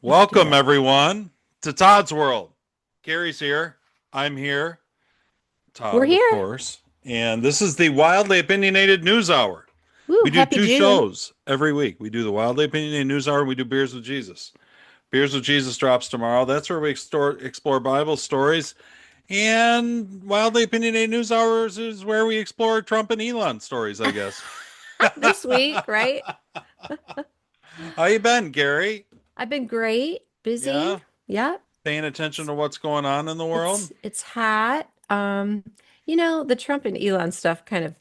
Let's do Welcome, it. everyone, to Todd's World. Gary's here. I'm here. We're Todd, of here. course. And this is the Wildly Opinionated News Hour. Woo, We do happy two June. shows every week. We do the Wildly Opinionated News Hour and we do Beers with Jesus. Beers with Jesus drops tomorrow. That's where we explore Bible stories. And Wildly Opinionated News Hours is where we explore Trump and Elon stories, I guess. This week, right? How you been, Gary? I've been great, busy. Yeah? Yep. Paying attention It's to what's going on in the world? it's hot. The Trump and Elon stuff kind of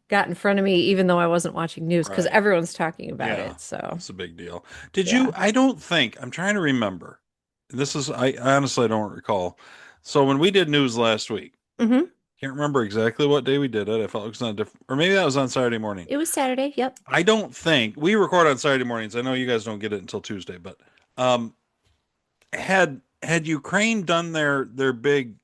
got in front of me even though I wasn't watching news because Right. everyone's talking about Yeah, it. So, it's a big deal. Did you? yeah. I don't think, I'm trying to remember. I honestly don't recall. So when we did news last week, hmm can't remember exactly what day we did it. I felt it was on a different, or maybe that was on Saturday morning. It was Saturday. Yep. I don't think we record on Saturday mornings. I know you guys don't get it until Tuesday, but um, had Ukraine done their big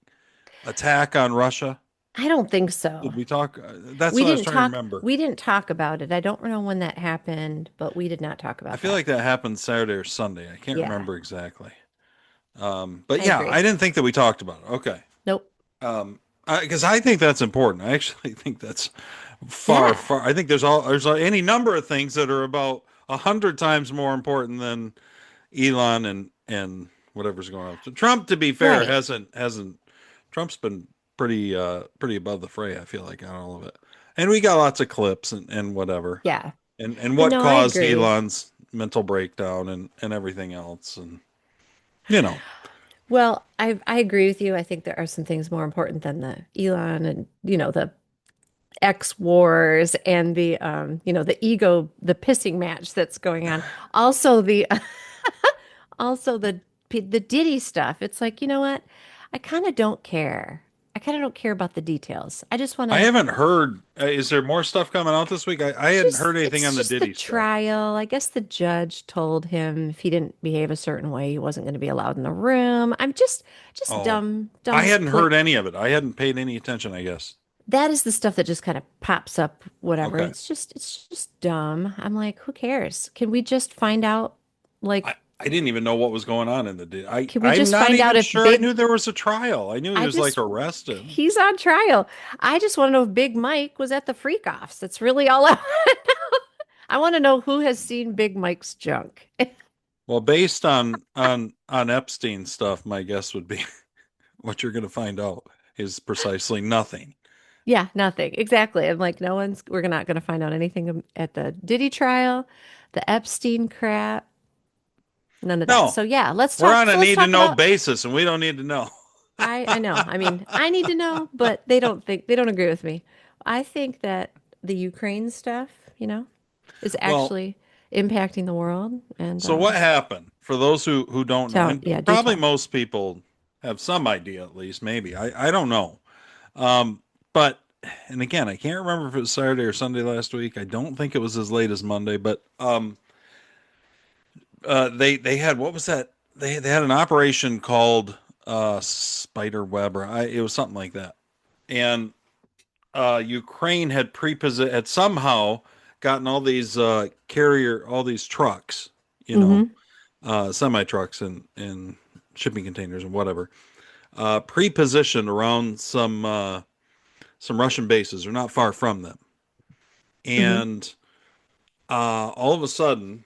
attack on Russia? I don't think Did so. we talk? That's what I was trying to remember. We didn't talk about it. I don't know when that happened, but we did not talk I about feel that. like that happened Saturday or Sunday. I can't Yeah, remember exactly. But I yeah, agree. I didn't think that we talked about it. Okay. Nope. Because I think that's important. I actually think that's far, Yeah. far. I think there's any number of things that are about 100 times more important than Elon and whatever's going on. So Trump, to be fair, Right. hasn't. Trump's been pretty above the fray. I feel like on all of it, and we got lots of clips and whatever, Yeah. and what No, I caused agree. Elon's mental breakdown and everything else, and you know. Well, I agree with you. I think there are some things more important than the Elon and the X wars and the ego, the pissing match that's going on. Also the Diddy stuff. It's like, you know what? I kind of don't care. I kind of don't care about the details. I just want I to haven't heard. Is there more stuff coming out this week? I hadn't heard anything it's on the just the Diddy stuff. trial. I guess the judge told him if he didn't behave a certain way, he wasn't going to be allowed in the room. I'm just Oh, I dumb hadn't point. heard any of it. I hadn't paid any attention, I guess. That is the stuff that just kind of pops up, whatever. Okay. It's just dumb. I'm like, who cares? Can we just find out, like, I didn't even know what was going on in the Diddy. can we I'm just not find out even if sure I knew there was a trial. I knew he I was like just, arrested. he's on trial. I just want to know if Big Mike was at the freak offs. That's really all I want to know. I want to know who has seen Big Mike's junk. Well, based on Epstein stuff, my guess would be what you're going to find out is precisely nothing. Yeah, nothing. Exactly. I'm like, we're not going to find out anything at the Diddy trial, the Epstein crap, none of that. No, So yeah, let's we're talk. on a So let's need to talk know about, basis, and we don't need to know. I know. I mean, I need to know, but they don't agree with me. I think that the Ukraine stuff, is Well, actually impacting the world. And so what happened? For those who don't know, and yeah, do probably tell. most people have some idea at least, maybe. I don't know. Um, but and again, I can't remember if it was Saturday or Sunday last week. I don't think it was as late as Monday, but they had what was that? They had an operation called Spider Web or it was something like that. And Ukraine had somehow gotten all these all these trucks, you know, Mm-hmm. semi trucks and shipping containers and whatever, pre-positioned around some Russian bases or not far from them. Mm-hmm. And all of a sudden,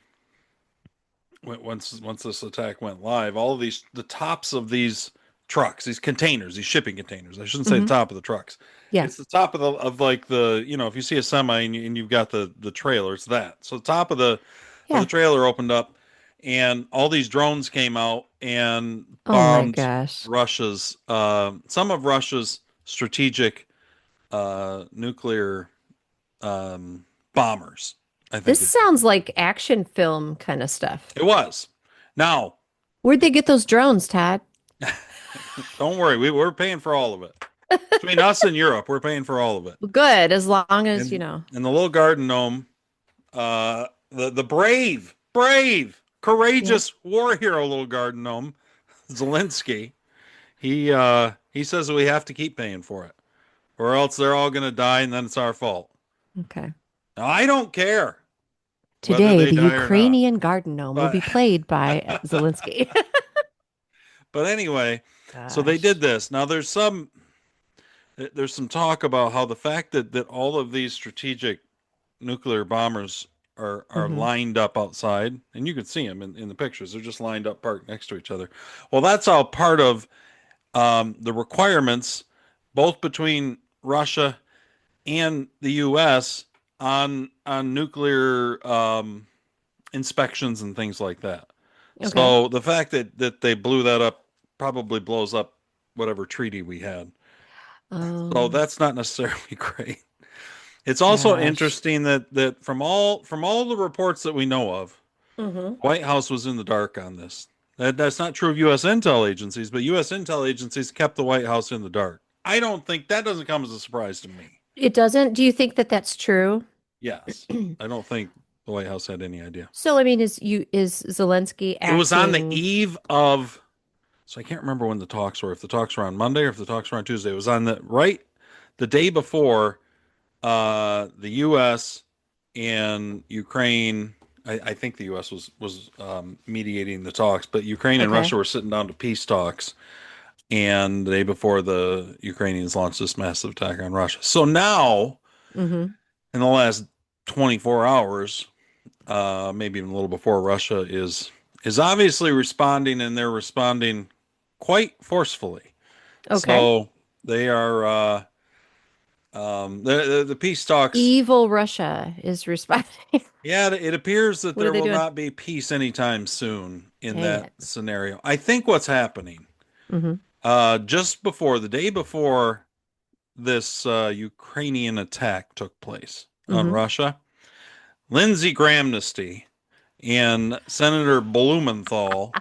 once this attack went live, all of the tops of these trucks, these containers, these shipping containers. I shouldn't say the Mm-hmm. top of the trucks. Yeah. It's the top of like if you see a semi and you've got the trailer, it's that. So the top of the Yeah. trailer opened up, and all these drones came out and Oh my bombed gosh. some of Russia's strategic nuclear bombers. I This think sounds like action film kind of stuff. it was. Now, Where'd they get those drones, Todd? don't worry, we're paying for all of it. Between us and Europe, we're paying for all of it. Good, as long as, And the little garden gnome, the brave, yeah. courageous war hero, little garden gnome, Zelensky. He says that we have to keep paying for it, or else they're all going to die, and then it's our fault. Okay. Now, I don't care. whether Today, they the die or not. Ukrainian garden gnome will But be played by Zelensky. but anyway, so they did Gosh. this. Now there's some talk about how the fact that all of these strategic nuclear bombers are Hmm. lined up outside, and you can see them in the pictures. They're just lined up, parked next to each other. Well, that's all part of the requirements, both between Russia and the U.S. on nuclear inspections and things like that. Okay. So the fact that they blew that up probably blows up whatever treaty we had. So Oh, that's not necessarily great. It's also gosh. interesting that from all the reports that we know of, Hmm. White House was in the dark on this. That's not true of U.S. intel agencies, but U.S. intel agencies kept the White House in the dark. I don't think that doesn't come as a surprise to me. It doesn't. Do you think that that's true? Yes, I don't think the White House had any idea. So, I mean, is Zelensky It was on the acting? eve of, so I can't remember when the talks were. If the talks were on Monday or if the talks were on Tuesday. It was on the day before the U.S. and Ukraine. I think the U.S. was mediating the talks, but Ukraine and Okay. Russia were sitting down to peace talks, and the day before the Ukrainians launched this massive attack on Russia. So now, Hmm. in the last 24 hours, maybe even a little before, Russia is obviously responding, and they're responding quite forcefully. Okay. So they are the peace talks. Evil Russia is responding. Yeah, it appears that What are there they will doing? not be peace anytime soon in Dang that it. scenario. I think what's happening, Hmm. just before the day before this Ukrainian attack took place on Hmm. Russia, Lindsey Grahamnesty and Senator Blumenthal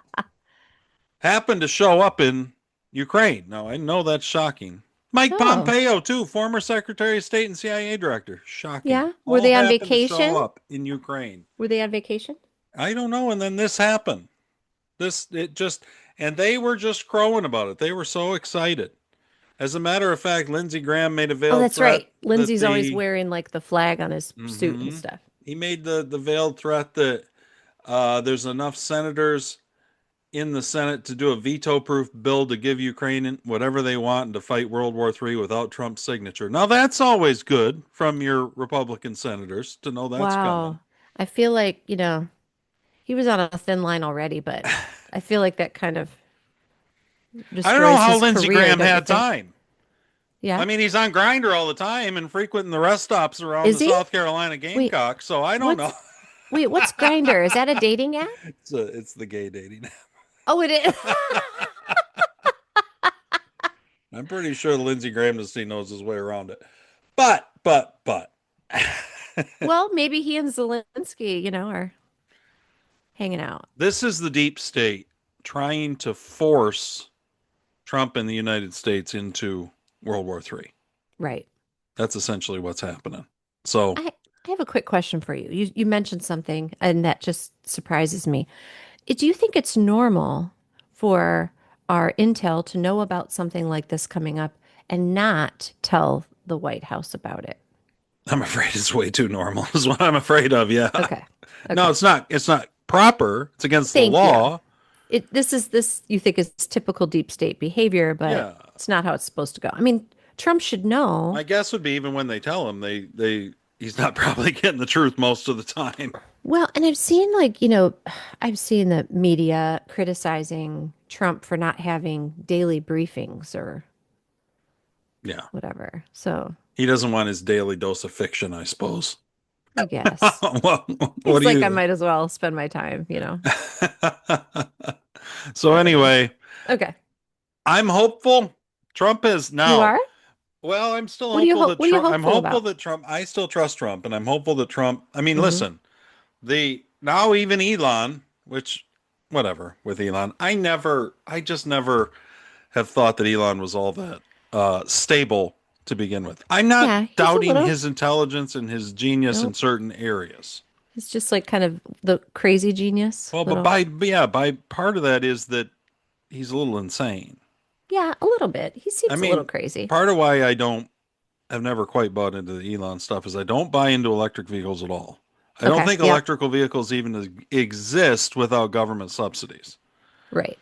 happened to show up in Ukraine. Now, I know that's shocking. Mike Oh, Pompeo, too, former Secretary of State and CIA director. Shocking. yeah. Were All they on happened to show vacation? up in Ukraine. Were they on vacation? I don't know. And then this happened. It just, and they were just crowing about it. They were so excited. As a matter of fact, Lindsey Graham made a Oh, veiled that's threat right. that Lindsay's always wearing like the flag on his suit and hmm stuff. he made the veiled threat that there's enough senators in the Senate to do a veto-proof bill to give Ukraine whatever they want and to fight World War III without Trump's signature. Now that's always good from your Republican senators to know that's coming. Wow. I feel like, he was on a thin line already, but I feel like that kind of I don't know destroys how his Lindsey career, Graham don't you had think? time. Yeah. I mean, he's on Grinder all the time and frequenting the rest stops around Is the he? South Carolina Wait, Gamecocks. So I don't know. what's what's Grinder? Is that a dating app? It's the gay dating. Oh, it is. I'm pretty sure Lindsey Graham knows his way around it. But Well, maybe he and Zelensky, are hanging out. this is the deep state trying to force Trump and the United States into World War III. Right. That's essentially what's happening. So I have a quick question for you. You mentioned something, and that just surprises me. Do you think it's normal for our intel to know about something like this coming up and not tell the White House about it? I'm afraid it's way too normal, is what I'm afraid of. Yeah. Okay. No, Okay. it's not. It's not proper. It's against the Thank you. law. This you think is typical deep state behavior, but Yeah. it's not how it's supposed to go. I mean, Trump should know. My guess would be even when they tell him, he's not probably getting the truth most of the time. Well, and I've seen I've seen the media criticizing Trump for not having daily briefings or Yeah. whatever. So He doesn't want his daily dose of fiction, I suppose. I guess Well, what he's do like, I you? might as well spend my time. So Whatever. anyway, Okay. I'm hopeful. Trump is You now. are? Well, I'm still hopeful that What are you Trump. I'm hopeful hopeful about? that Trump. I still trust Trump, and I'm hopeful that Trump. I mean, Hmm. listen, the now even Elon, which whatever with Elon. I just never have thought that Elon was all that stable to begin with. I'm not Yeah, he's a doubting little. his intelligence and his genius in Nope. certain areas. He's just like kind of the crazy genius. Well, but Little. by part of that is that he's a little insane. Yeah, a little bit. He I seems a little mean, crazy. part of why I've never quite bought into the Elon stuff is I don't buy into electric vehicles at all. I don't Okay. think Yep. electrical vehicles even exist without government subsidies. Right.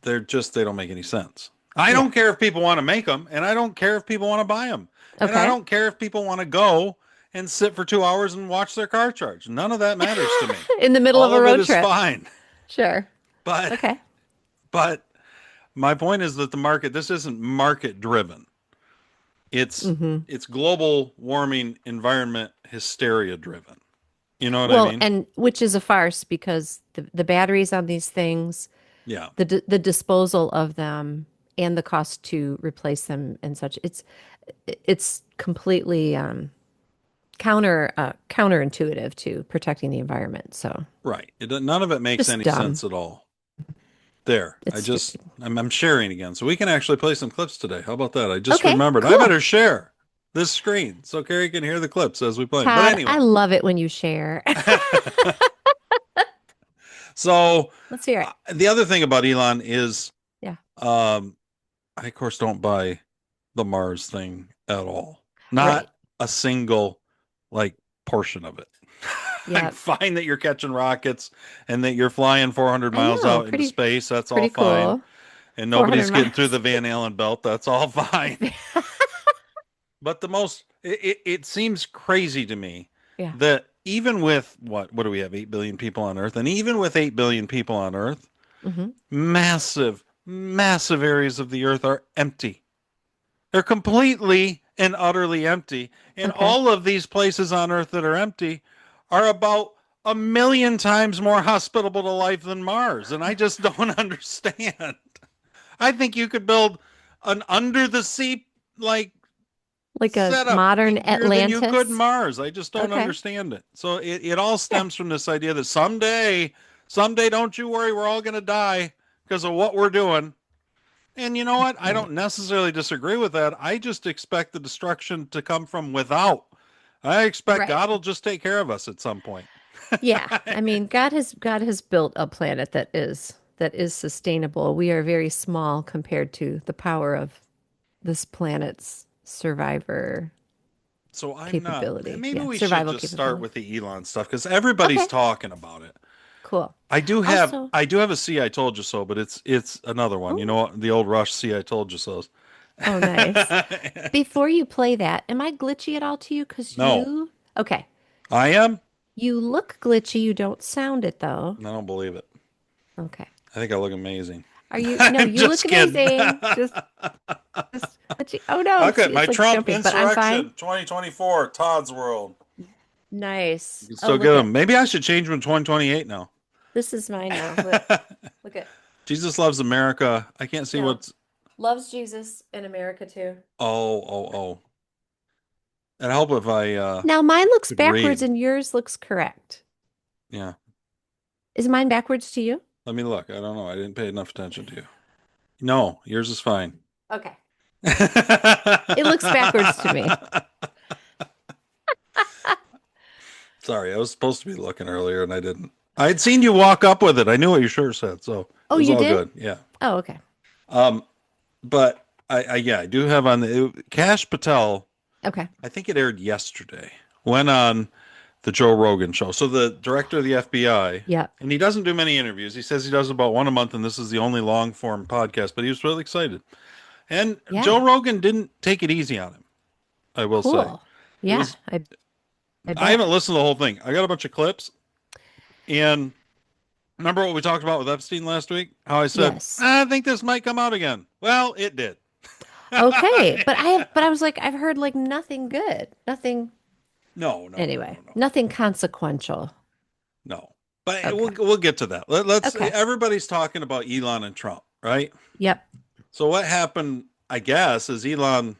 They don't make any sense. I Yeah. don't care if people want to make them, and I don't care if people want to buy them, and I Okay. don't care if people want to go and sit for 2 hours and watch their car charge. None of that matters to me. In the middle of All a of it road is trip. fine. Sure. But Okay. but my point is that the market, this isn't market driven. It's Hmm. it's global warming environment hysteria driven. You know what I Well, mean? and which is a farce because the batteries on these things, Yeah. the disposal of them and the cost to replace them and such, it's completely counterintuitive to protecting the environment. So Right. None of it makes just any dumb. sense at all. There. It's stupid. I'm sharing again. So we can actually play some clips today. How about that? I just Okay, remembered. I cool. better share this screen so Carrie can hear the clips as we play them. But Todd, I anyway. love it when you share. So Let's hear it. the other thing about Elon is Yeah. um I of course don't buy the Mars thing at all. Not Right. a single like portion of it. I'm Yeah. fine that you're catching rockets and that you're flying 400 I miles know. out into space. That's all Pretty fine. cool. And 400 nobody's getting through miles. the Van Allen belt. That's all fine. But it seems crazy to me Yeah. that even with what do we have, 8 billion people on Earth? And even with 8 billion people on Earth, Hmm. massive areas of the Earth are empty. They're completely and utterly empty. And Okay. all of these places on Earth that are empty are about a million times more hospitable to life than Mars. And I just don't understand. I think you could build an under the sea like Like a setup modern here than you could Atlantis. Mars. I just don't Okay. understand it. So it all Yeah. stems from this idea that someday, don't you worry, we're all going to die because of what we're doing. And you know what? I Right. don't necessarily disagree with that. I just expect the destruction to come from without. I expect Right. God will just take care of us at some point. Yeah. I mean, God has built a planet that is sustainable. We are very small compared to the power of this planet's survivor So I'm not. capability. Maybe Yeah, we should survival just start capability. with the Elon stuff because everybody's Okay. talking about it. Cool. I do have Also, I do have a see I told you so, but it's another one. You know oh, what? The old Rush see I told you so's. oh, nice. Before you play that, am I glitchy at all to you? No, Okay, I am. you look glitchy. You don't sound it though. I don't believe it. Okay. I think I look amazing. Are you? No, I'm you look just kidding. amazing. Just glitchy. Oh no, Okay, my it's like Trump jumping, but I'm fine. insurrection 2024, Todd's World. You Nice. can Oh, still get look them. at Maybe I should change them in 2028 now. this is mine now. Look, look at Jesus loves America. I can't see no. what's. Loves Jesus in America too. Oh. It'd help if I Now mine looks could backwards read. and yours looks correct. Yeah. Is mine backwards to you? Let me look. I don't know. I didn't pay enough attention to you. No, yours is fine. Okay. It looks backwards to me. Sorry, I was supposed to be looking earlier and I didn't. I had seen you walk up with it. I knew what your shirt said, so it Oh, was you all did? good. Yeah. Oh, okay. Um, but yeah, I do have on Cash Patel. Okay. I think it aired yesterday. Went on the Joe Rogan show. So the director of the FBI, Yeah. and he doesn't do many interviews. He says he does about one a month, and this is the only long form podcast. But he was really excited, and Joe Yeah. Rogan didn't take it easy on him. I will say Cool. it Yeah. was. I I bet. haven't listened to the whole thing. I got a bunch of clips, and remember what we talked about with Epstein last week? How I said Yes. I think this might come out again. Well, it did. Okay. But I was like, I've heard like nothing good. Nothing anyway. No. Nothing consequential. No. But Okay. we'll get to that. Let's Okay. everybody's talking about Elon and Trump, right? Yep. So what happened, I guess, is Elon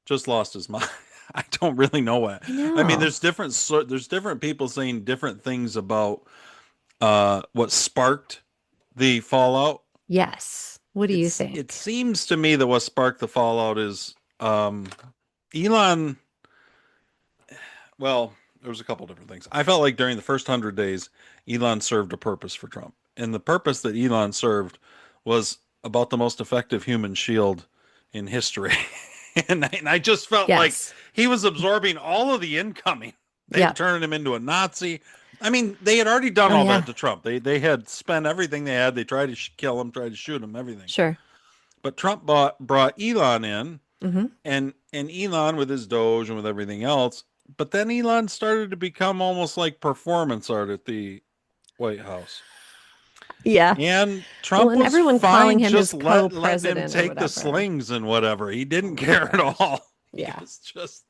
just lost his mind. I don't really know what. I I mean, know. there's different people saying different things about what sparked the fallout. Yes. What do you It think? seems to me that what sparked the fallout is Elon. Well, there was a couple different things. I felt like during the first 100 days, Elon served a purpose for Trump, and the purpose that Elon served was about the most effective human shield in history. And I just felt like Yes. he was absorbing all of the incoming. They were Yep. turning him into a Nazi. I mean, they had already done Oh all that yeah. to Trump. They had spent everything they had. They tried to kill him, tried to shoot him, everything. Sure. But Trump brought Elon in, Mm-hmm. and Elon with his Doge and with everything else. But then Elon started to become almost like performance art at the White House. Yeah. And Well, Trump and was everyone fine calling him just his letting him co-president or take the whatever. slings and whatever. He Oh didn't my care at gosh. all. He Yeah. was just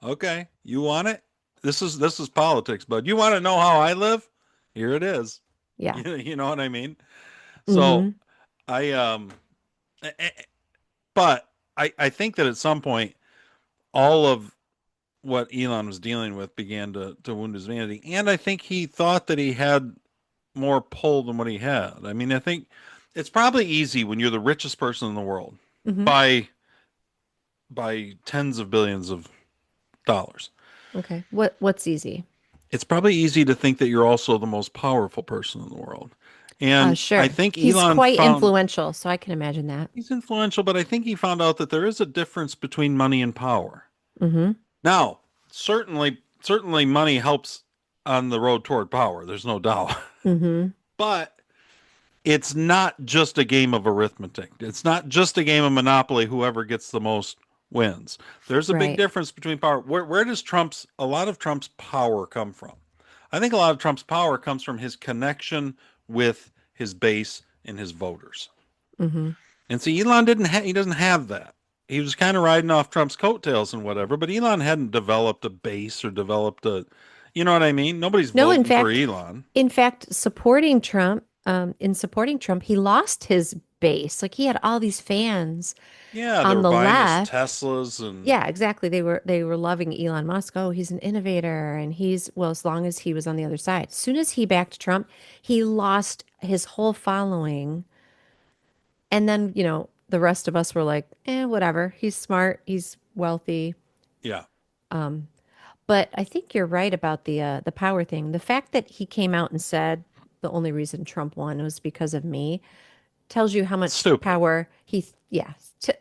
okay. You want it? This is politics, bud. You want to know how I live? Here it is. Yeah. You know what I mean? So Mm-hmm. I eh, eh, but I think that at some point all of what Elon was dealing with began to wound his vanity, and I think he thought that he had more pull than what he had. I mean, I think it's probably easy when you're the richest person in the world Mm-hmm. by tens of billions of dollars. Okay. What's easy? It's probably easy to think that you're also the most powerful person in the world. And I Sure. think He's Elon quite found influential, so I can imagine that. he's influential, but I think he found out that there is a difference between money and power. Mm-hmm. Now, certainly money helps on the road toward power. There's no doubt. Mm-hmm. But it's not just a game of arithmetic. It's not just a game of Monopoly. Whoever gets the most wins. There's a big Right. difference between power. Where does a lot of Trump's power come from? I think a lot of Trump's power comes from his connection with his base and his voters. Mm-hmm. And see, Elon he doesn't have that. He was kind of riding off Trump's coattails and whatever, but Elon hadn't developed a base or developed you know what I mean? Nobody's No, voting for Elon. in fact, in supporting Trump, he lost his base. Like he had all these fans Yeah, they on were the buying his left. Teslas and Yeah, exactly. They were loving Elon Musk. Oh, he's an innovator and he's well, as long as he was on the other side. As soon as he backed Trump, he lost his whole following. And then, the rest of us were like, whatever. He's smart, he's wealthy. yeah. But I think you're right about the power thing. The fact that he came out and said the only reason Trump won was because of me tells you how much Stupid. power yeah,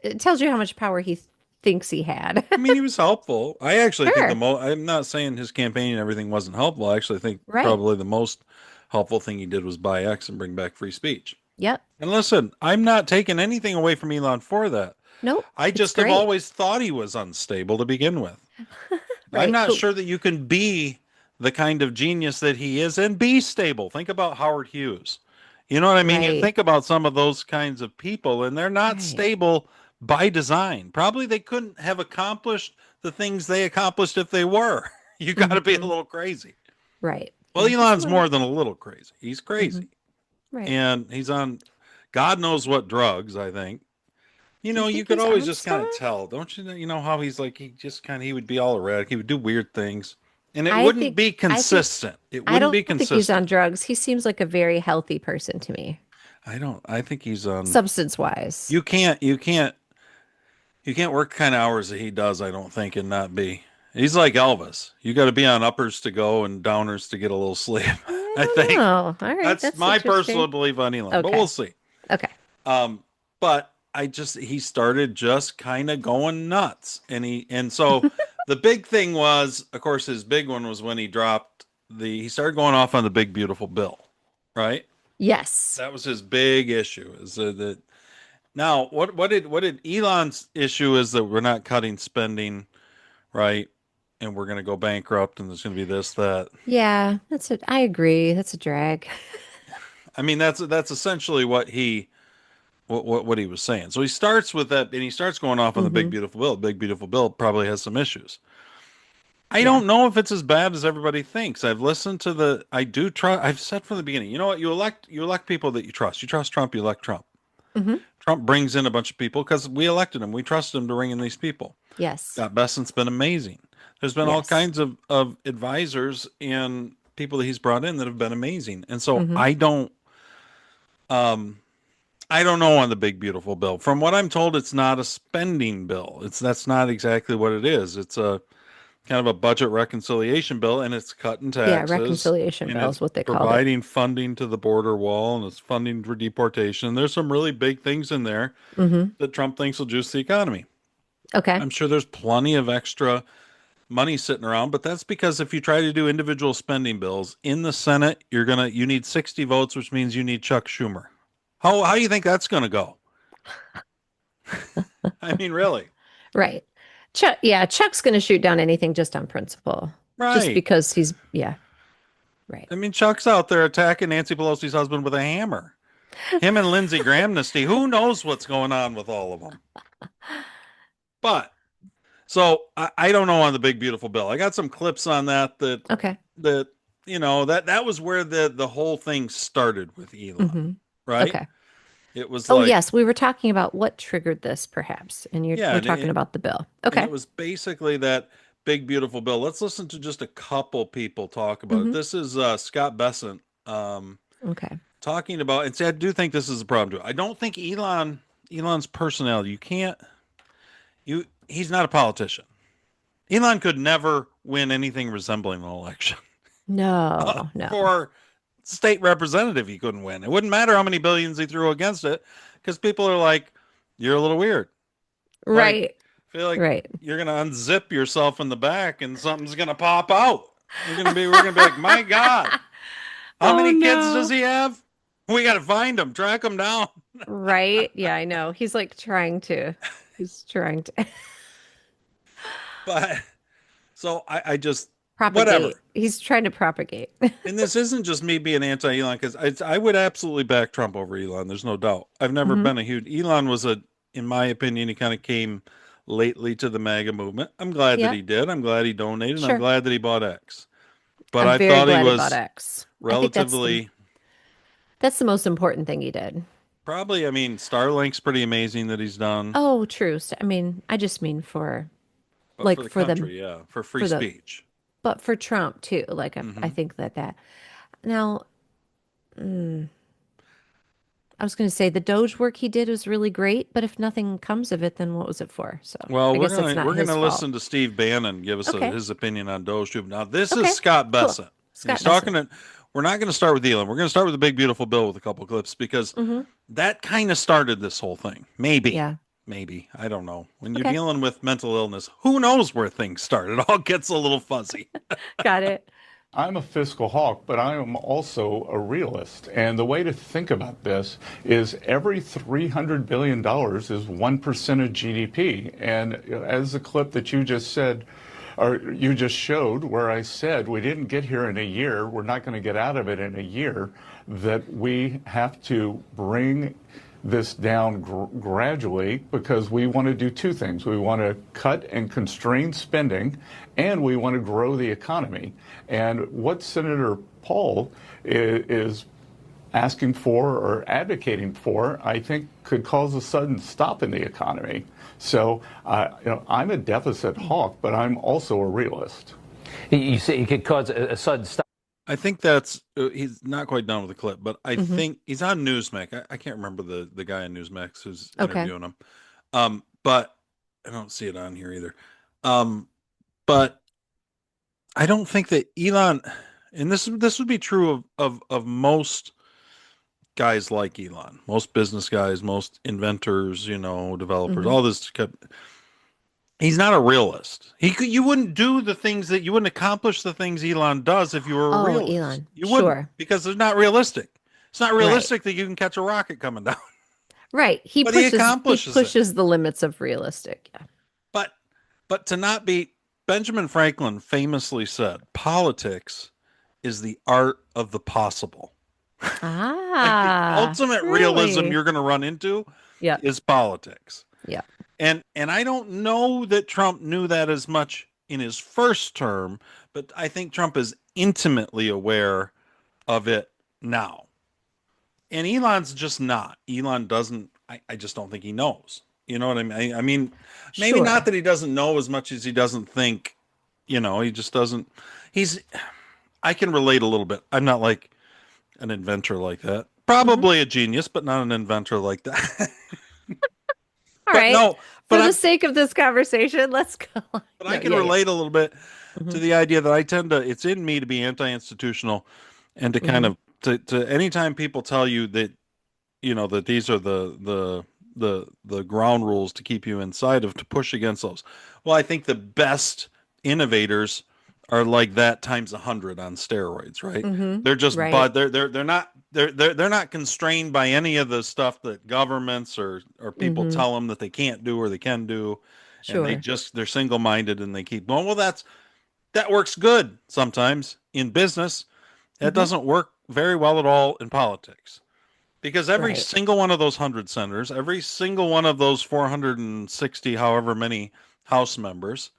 it tells you how much power he thinks he had. I mean, he was helpful. I actually think Sure. I'm not saying his campaign and everything wasn't helpful. I actually think Right. probably the most helpful thing he did was buy X and bring back free speech. Yep. And listen, I'm not taking anything away from Elon for that. Nope. I It's just have great. always thought he was unstable to begin with. I'm Right. not But sure that you can be the kind of genius that he is and be stable. Think about Howard Hughes. You know what I mean? You right. think about some of those kinds of people, and they're not Right. stable by design. Probably they couldn't have accomplished the things they accomplished if they were. You got to be a Hmm. little crazy. Right. Well, Yeah, just a Elon's little. more than a little crazy. He's Hmm. crazy. Right. And he's on God knows what drugs, I think. You Do you know, you think could he's always on just kind of stuff? tell, don't you? You know how he's like, he would be all erratic. He would do weird things. And it I wouldn't think be I think consistent. It I wouldn't don't be think he's on consistent. drugs. He seems like a very healthy person to me, I think he's on, substance wise. you can't work the kind of hours that he does, I don't think, and not be. He's like Elvis. You got to be on uppers to go and downers to get a little sleep. I I don't think know. All right, that's that's my personal interesting. belief on Elon, but we'll Okay. see. Okay. Um, but he started just kind of going nuts, and so the big thing was, of course, his big one was when he started going off on the big beautiful bill, right? Yes. That was his big issue. Is that now what did Elon's issue is that we're not cutting spending, right? And we're going to go bankrupt, and there's going to be this that. Yeah, that's it. I agree. That's a drag. I mean, that's essentially what he was saying. So he starts with that, and he starts going off on the big Hmm. beautiful bill. Big beautiful bill probably has some issues. I Yeah. don't know if it's as bad as everybody thinks. I've listened to the. I do try. I've said from the beginning. You know what? You elect people that you trust. You trust Trump. You elect Trump. Hmm. Trump brings in a bunch of people because we elected him. We trusted him to bring in these people. Yes. Scott Bessent's been amazing. There's been all Yes. kinds of advisors and people that he's brought in that have been amazing. And so Hmm. um I don't know on the big beautiful bill. From what I'm told, it's not a spending bill. That's not exactly what it is. It's a kind of a budget reconciliation bill, and it's cutting Yeah, taxes, reconciliation and bill it's is what they called it. providing funding to the border wall, and it's funding for deportation. There's some really big things in there Hmm. that Trump thinks will juice the economy. Okay. I'm sure there's plenty of extra money sitting around, but that's because if you try to do individual spending bills in the Senate, you need 60 votes, which means you need Chuck Schumer. How do you think that's gonna go? I mean, really? Right. Chuck, yeah, Chuck's going to shoot down anything just on principle, just Right. because yeah, right. I mean, Chuck's out there attacking Nancy Pelosi's husband with a hammer. Him and Lindsey Graham, who knows what's going on with all of them? But so I don't know on the big beautiful bill. I got some clips on Okay. that that was where the whole thing started with Elon, hmm right? Okay. It was Oh, like, yes, we were talking about what triggered this, perhaps, and yeah, we're talking about the bill. and Okay. it was basically that big beautiful bill. Let's listen to just a couple people talk about it. hmm This is Scott Bessent Okay. talking about, and see, I do think this is a problem too. I don't think Elon's personality. You can't you he's not a politician. Elon could never win anything resembling an election. No, no. For state representative, he couldn't win. It wouldn't matter how many billions he threw against it because people are like, you're a little weird. Like, Right. I feel like Right. you're gonna unzip yourself in the back and something's gonna pop out. We're gonna be like, my God, how Oh many kids does no. he have? We got to find him, track him down. Right. Yeah, I know. He's trying to But so I just propagate. whatever. He's trying to propagate. And this isn't just me being anti-Elon because I would absolutely back Trump over Elon. There's no doubt. I've never hmm been a huge Elon was in my opinion, he kind of came lately to the MAGA movement. I'm glad that he Yep. did. I'm glad he donated. I'm Sure. glad that he bought X. But I'm I very thought he glad he bought was X. I think relatively that's the most important thing he did. probably. I mean, Starlink's pretty amazing that he's done, Oh, true. I mean, I just mean for but for like the for the country, yeah, for free for the speech. but for Trump too. Like I Hmm. think that now mm, I was going to say the Doge work he did was really great, but if nothing comes of it, then what was it for? So Well, I guess that's not we're his gonna fault. listen to Steve Bannon give us Okay. his opinion on Doge Tube. Now, this is Okay. Scott Cool. Bessent, and he's Scott talking Bessent. to. We're not going to start with Elon. We're going to start with the big beautiful bill with a couple clips because hmm that kind of started this whole thing. Yeah. Maybe I don't know. When you're Okay. dealing with mental illness, who knows where things start? It all gets a little fuzzy. Got it. I'm a fiscal hawk, but I am also a realist. And the way to think about this is every $300 billion is 1% of GDP. And as the clip that you just said, or you just showed, where I said we didn't get here in a year, we're not going to get out of it in a year, that we have to bring this down gradually because we want to do two things. We want to cut and constrain spending, and we want to grow the economy. And what Senator Paul is asking for or advocating for, I think, could cause a sudden stop in the economy. So, I'm a deficit hawk, but I'm also a realist. You say it could cause a sudden stop. I think that's he's not quite done with the clip, but I hmm think he's on Newsmax. I can't remember the guy on Newsmax who's Okay. interviewing him. But I don't see it on here either. Um, but I don't think that Elon, and this would be true of most guys like Elon, most business guys, most inventors, developers, hmm all this. He's not a realist. You wouldn't do the things that you wouldn't accomplish the things Elon does if you were a Oh, realist. Elon. You wouldn't Sure. because they're not realistic. It's not Right. realistic that you can catch a rocket coming down, Right. but he He accomplishes it. pushes the limits of realistic. Yeah. But to not be Benjamin Franklin famously said, politics is the art of the possible. Like the Ah, ultimate realism really? you're going to run into Yep. is politics. Yep. And I don't know that Trump knew that as much in his first term, but I think Trump is intimately aware of it now. And Elon's just not. Elon doesn't. I just don't think he knows. You know what I mean? I mean, maybe not Sure. that he doesn't know as much as he doesn't think. He just doesn't. He's. I can relate a little bit. I'm not like an inventor like that. hmm Probably a genius, but not an inventor like that. All but right. no, but For the I'm sake of this conversation, let's go on. but I No, can yeah, yeah. relate a little bit hmm to the idea that I tend to it's in me to be anti-institutional and to kind hmm of to anytime people tell you that that these are the ground rules to keep you inside of to push against those. Well, I think the best innovators are like that times 100 on steroids, right? They're just, Right. but they're not constrained by any of the stuff that governments or people tell them that they can't do or they can do, and Sure. they're single minded and they keep going. Well, that works good sometimes in business. That doesn't work very well at all in politics. Because every Right. single one of those 100 senators, every single one of those 460, however many House members,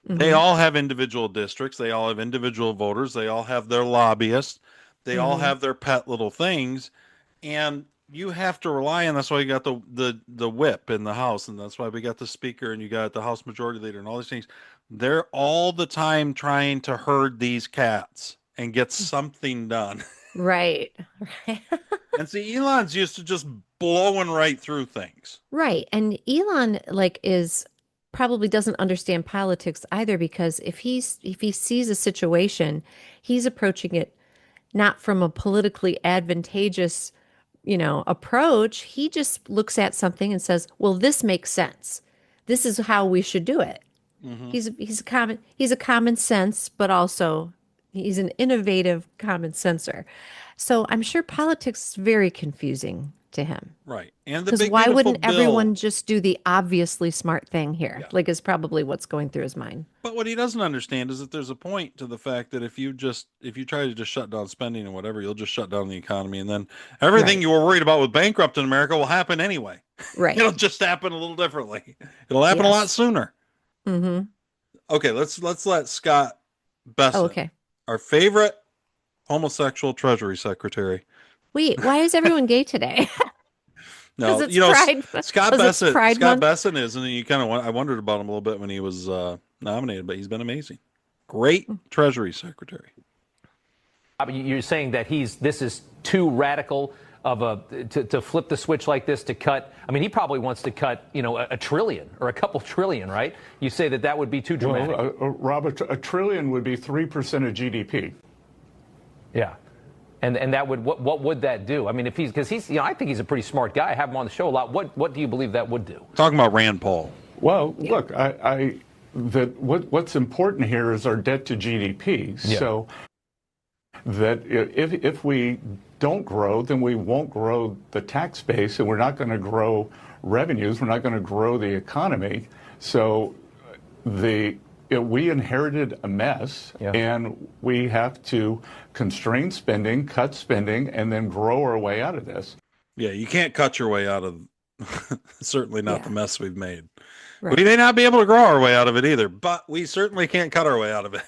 they Mm-hmm. all have individual districts. They all have individual voters. They all have their lobbyists. They all Mm-hmm. have their pet little things. And you have to rely on, that's why you got the whip in the House. And that's why we got the speaker and you got the House majority leader and all these things. They're all the time trying to herd these cats and get something done. Right. Right. And see, Elon's used to just blowing right through things. Right. And Elon is probably doesn't understand politics either because if he sees a situation, he's approaching it not from a politically advantageous, approach. He just looks at something and says, "Well, this makes sense. This is how we should do it." Mm-hmm. He's a common sense, but also he's an innovative common senser. So I'm sure politics is very confusing to him. Right. And the Because big why beautiful wouldn't bill. everyone just do the obviously smart thing here? Yeah. Like is probably what's going through his mind. But what he doesn't understand is that there's a point to the fact that if you try to just shut down spending and whatever, you'll just shut down the economy, and then everything Right. you were worried about with bankrupt in America will happen anyway. Right. It'll just happen a little differently. It'll happen a lot Yes. sooner. Mm-hmm. Okay, let's let Scott Oh, Bessent, okay. our favorite homosexual Treasury Secretary. Wait, why is everyone gay today? Because No, it's Pride. Scott Because it's Bessent. Pride Scott Month. Bessent is, and you kind of I wondered about him a little bit when he was nominated, but he's been amazing. Great Treasury Secretary. You're saying that this is too radical of to flip the switch like this to cut. I mean, he probably wants to cut, a trillion or a couple trillion, right? You say that would be too dramatic. Well, Robert, a trillion would be 3% of GDP. Yeah. And that would what would that do? I mean, if because he's I think he's a pretty smart guy. I have him on the show a lot. What do you believe that would do? Talking about Rand Paul. Well, look, what's important here is our debt to GDP. Yeah. So that if we don't grow, then we won't grow the tax base, and we're not going to grow revenues. We're not going to grow the economy. So we inherited a mess, Yeah. and we have to constrain spending, cut spending, and then grow our way out of this. Yeah, you can't cut your way out of certainly not Yeah. the mess we've made. Right. We may not be able to grow our way out of it either, but we certainly can't cut our way out of it.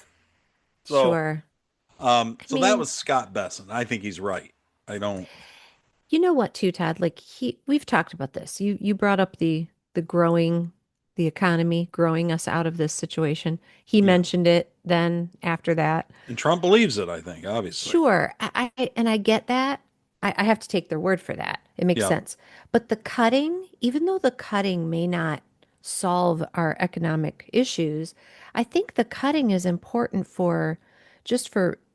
So, Sure. so that mean- was Scott Bessent. I think he's right. I don't. You know what, too, Todd? Like we've talked about this. You brought up the growing, the economy growing us out of this situation. He mentioned it then after that. And Trump believes it, I think, obviously. Sure. I get that. I have to take their word for that. It makes Yeah. sense. But the cutting, even though the cutting may not solve our economic issues, I think the cutting is important for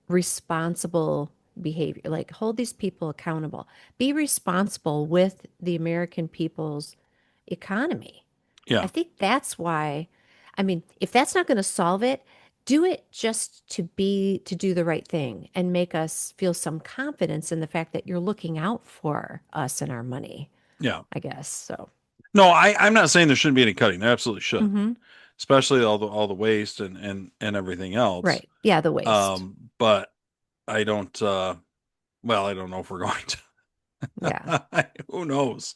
responsible behavior. Like hold these people accountable. Be responsible with the American people's economy. Yeah. I think that's why, I mean, if that's not going to solve it, do it just to do the right thing and make us feel some confidence in the fact that you're looking out for us and our money, Yeah. I guess. So, No, I'm not saying there shouldn't be any cutting. There absolutely should, mhm. especially all the waste and everything else. Right. Yeah, the waste. But I don't. Well, I don't know if we're going to. Yeah. Who knows?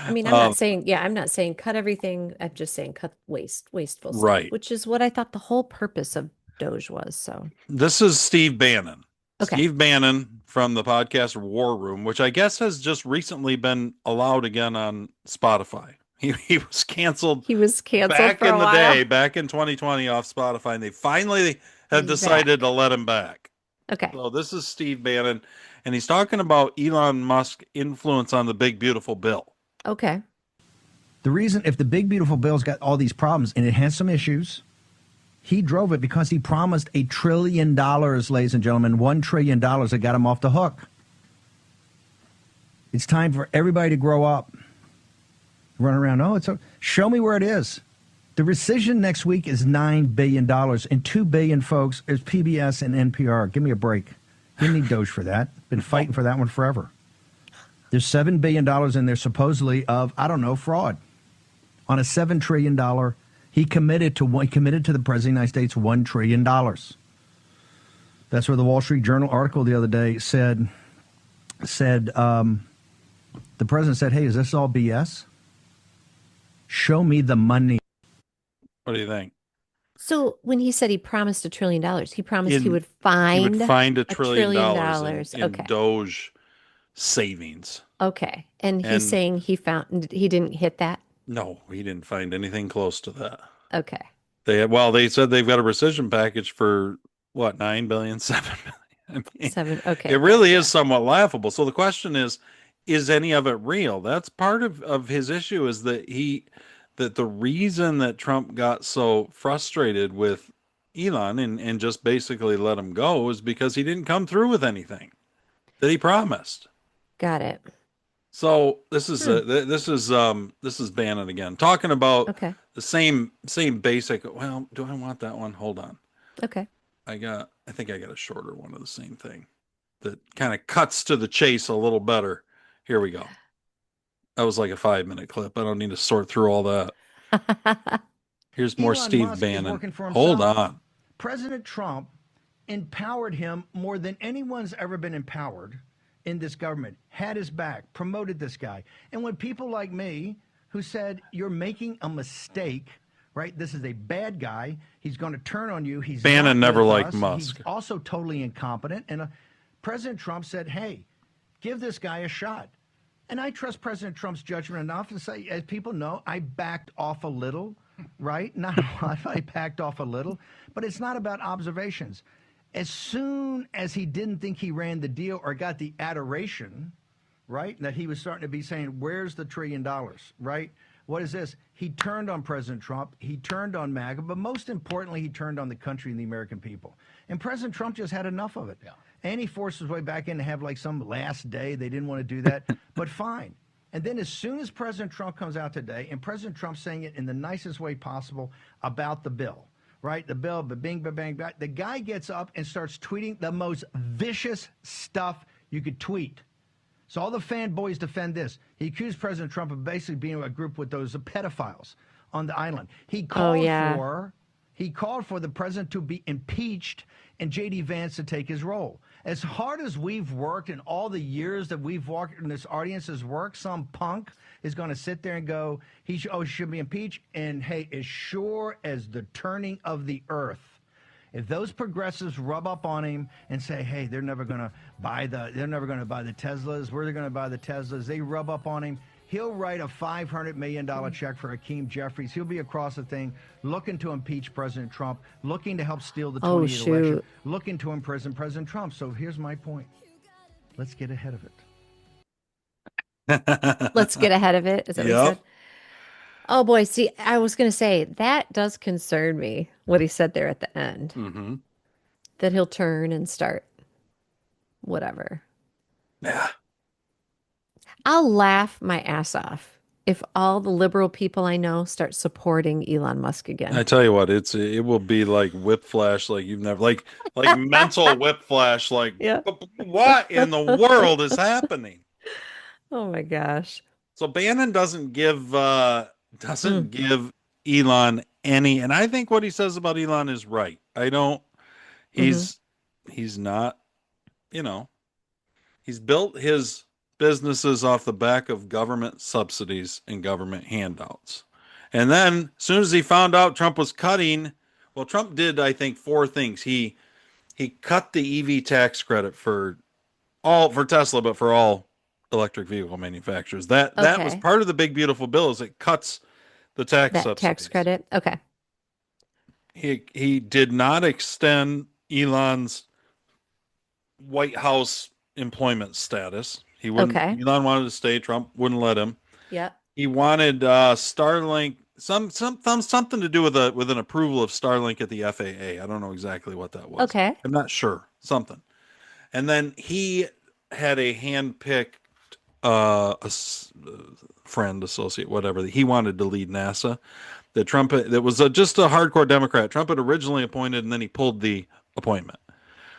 I mean, I'm not saying cut everything. I'm just saying cut wasteful stuff, Right. which is what I thought the whole purpose of Doge was. So, This is Steve Bannon. okay. Steve Bannon from the podcast War Room, which I guess has just recently been allowed again on Spotify. He was canceled He was canceled back for in a the while. day, back in 2020 off Spotify, and they finally have He's decided back. to let him back. Okay. So this is Steve Bannon, and he's talking about Elon Musk's influence on the big beautiful bill. Okay. The reason, if the big beautiful bill's got all these problems and it has some issues, he drove it because he promised $1 trillion, ladies and gentlemen, $1 trillion that got him off the hook. It's time for everybody to grow up. Run around. Oh, show me where it is. The rescission next week is $9 billion, and $2 billion, folks, is PBS and NPR. Give me a break. Didn't need Doge for that. Been fighting for that one forever. There's $7 billion in there supposedly of, I don't know, fraud. On a $7 trillion, he committed to the President of the United States $1 trillion. That's where the Wall Street Journal article the other day said the president said, hey, is this all BS? Show me the money. What do you think? So when he said he promised $1 trillion, he promised he In- would He would find find $1 $1 trillion trillion. in Okay. Doge savings. Okay. And he's And- saying he didn't hit that? No, he didn't find anything close to that. Okay. They said they've got a rescission package for what, 9 billion, 7 billion. I mean, 7. Okay. it really is somewhat laughable. So the question is any of it real? That's part of his issue, is that the reason that Trump got so frustrated with Elon and just basically let him go is because he didn't come through with anything that he promised. Got it. So this is Bannon again talking about Okay. the same basic. Well, do I want that one? Hold on. Okay. I think I got a shorter one of the same thing that kind of cuts to the chase a little better. Here we go. That was like a 5-minute clip. I don't need to sort through all that. Here's more Elon Steve Musk is Bannon. working for Hold himself. on. President Trump empowered him more than anyone's ever been empowered in this government, had his back, promoted this guy. And when people like me who said, you're making a mistake, right? This is a bad guy. He's going to turn on you. He's Bannon not never with liked us. Musk. He's also totally incompetent. And President Trump said, hey, give this guy a shot. And I trust President Trump's judgment enough to say, as people know, I backed off a little, right? Not a lot. I backed off a little. But it's not about observations. As soon as he didn't think he ran the deal or got the adoration, right, that he was starting to be saying, where's the $1 trillion, right? What is this? He turned on President Trump. He turned on MAGA. But most importantly, he turned on the country and the American people. And President Trump just had enough of it. Yeah. And he forced his way back in to have like some last day. They didn't want to do that. But fine. And then as soon as President Trump comes out today, and President Trump saying it in the nicest way possible about the bill, right? The bill, bing, bang, bang. The guy gets up and starts tweeting the most vicious stuff you could tweet. So all the fanboys defend this. He accused President Trump of basically being a group with those pedophiles on the island. He called for the president to be impeached and J.D. Vance to take his role. As hard as we've worked in all the years that we've worked and this audience has worked, some punk is going to sit there and go, he should be impeached. And hey, as sure as the turning of the earth, if those progressives rub up on him and say, hey, they're never going to buy the Teslas, we're going to buy the Teslas, they rub up on him, he'll write a $500 million check for Hakeem Jeffries. He'll be across the thing looking to impeach President Trump, looking to help steal the 2020 election, looking to imprison President Trump. So here's my point. Let's get ahead of it. Let's get ahead of it. Is that what he said? Oh, boy. See, I was going to say, that does concern me, what he said there at the end. Mm-hmm. That he'll turn and start whatever. Yeah. I'll laugh my ass off if all the liberal people I know start supporting Elon Musk again. I tell you what, it will be like whiplash, like you've never, like mental whiplash, like what in the world is happening? Oh my gosh! So Bannon doesn't give Elon any, and I think what he says about Elon is right. He's not, he's built his businesses off the back of government subsidies and government handouts. And then as soon as he found out Trump was cutting, well, Trump did, I think, 4 things. He cut the EV tax credit for Tesla, but for all electric vehicle manufacturers. That was part of the big beautiful bill, is it cuts the tax credit. Okay. He did not extend Elon's White House employment status. He wouldn't. Elon wanted to stay. Trump wouldn't let him. Yeah. He wanted Starlink, something to do with an approval of Starlink at the FAA. I don't know exactly what that was. Okay. I'm not sure. Something. And then he had a hand-picked friend, associate, whatever. He wanted to lead NASA. that Trump that was just a hardcore Democrat. Trump had originally appointed, and then he pulled the appointment.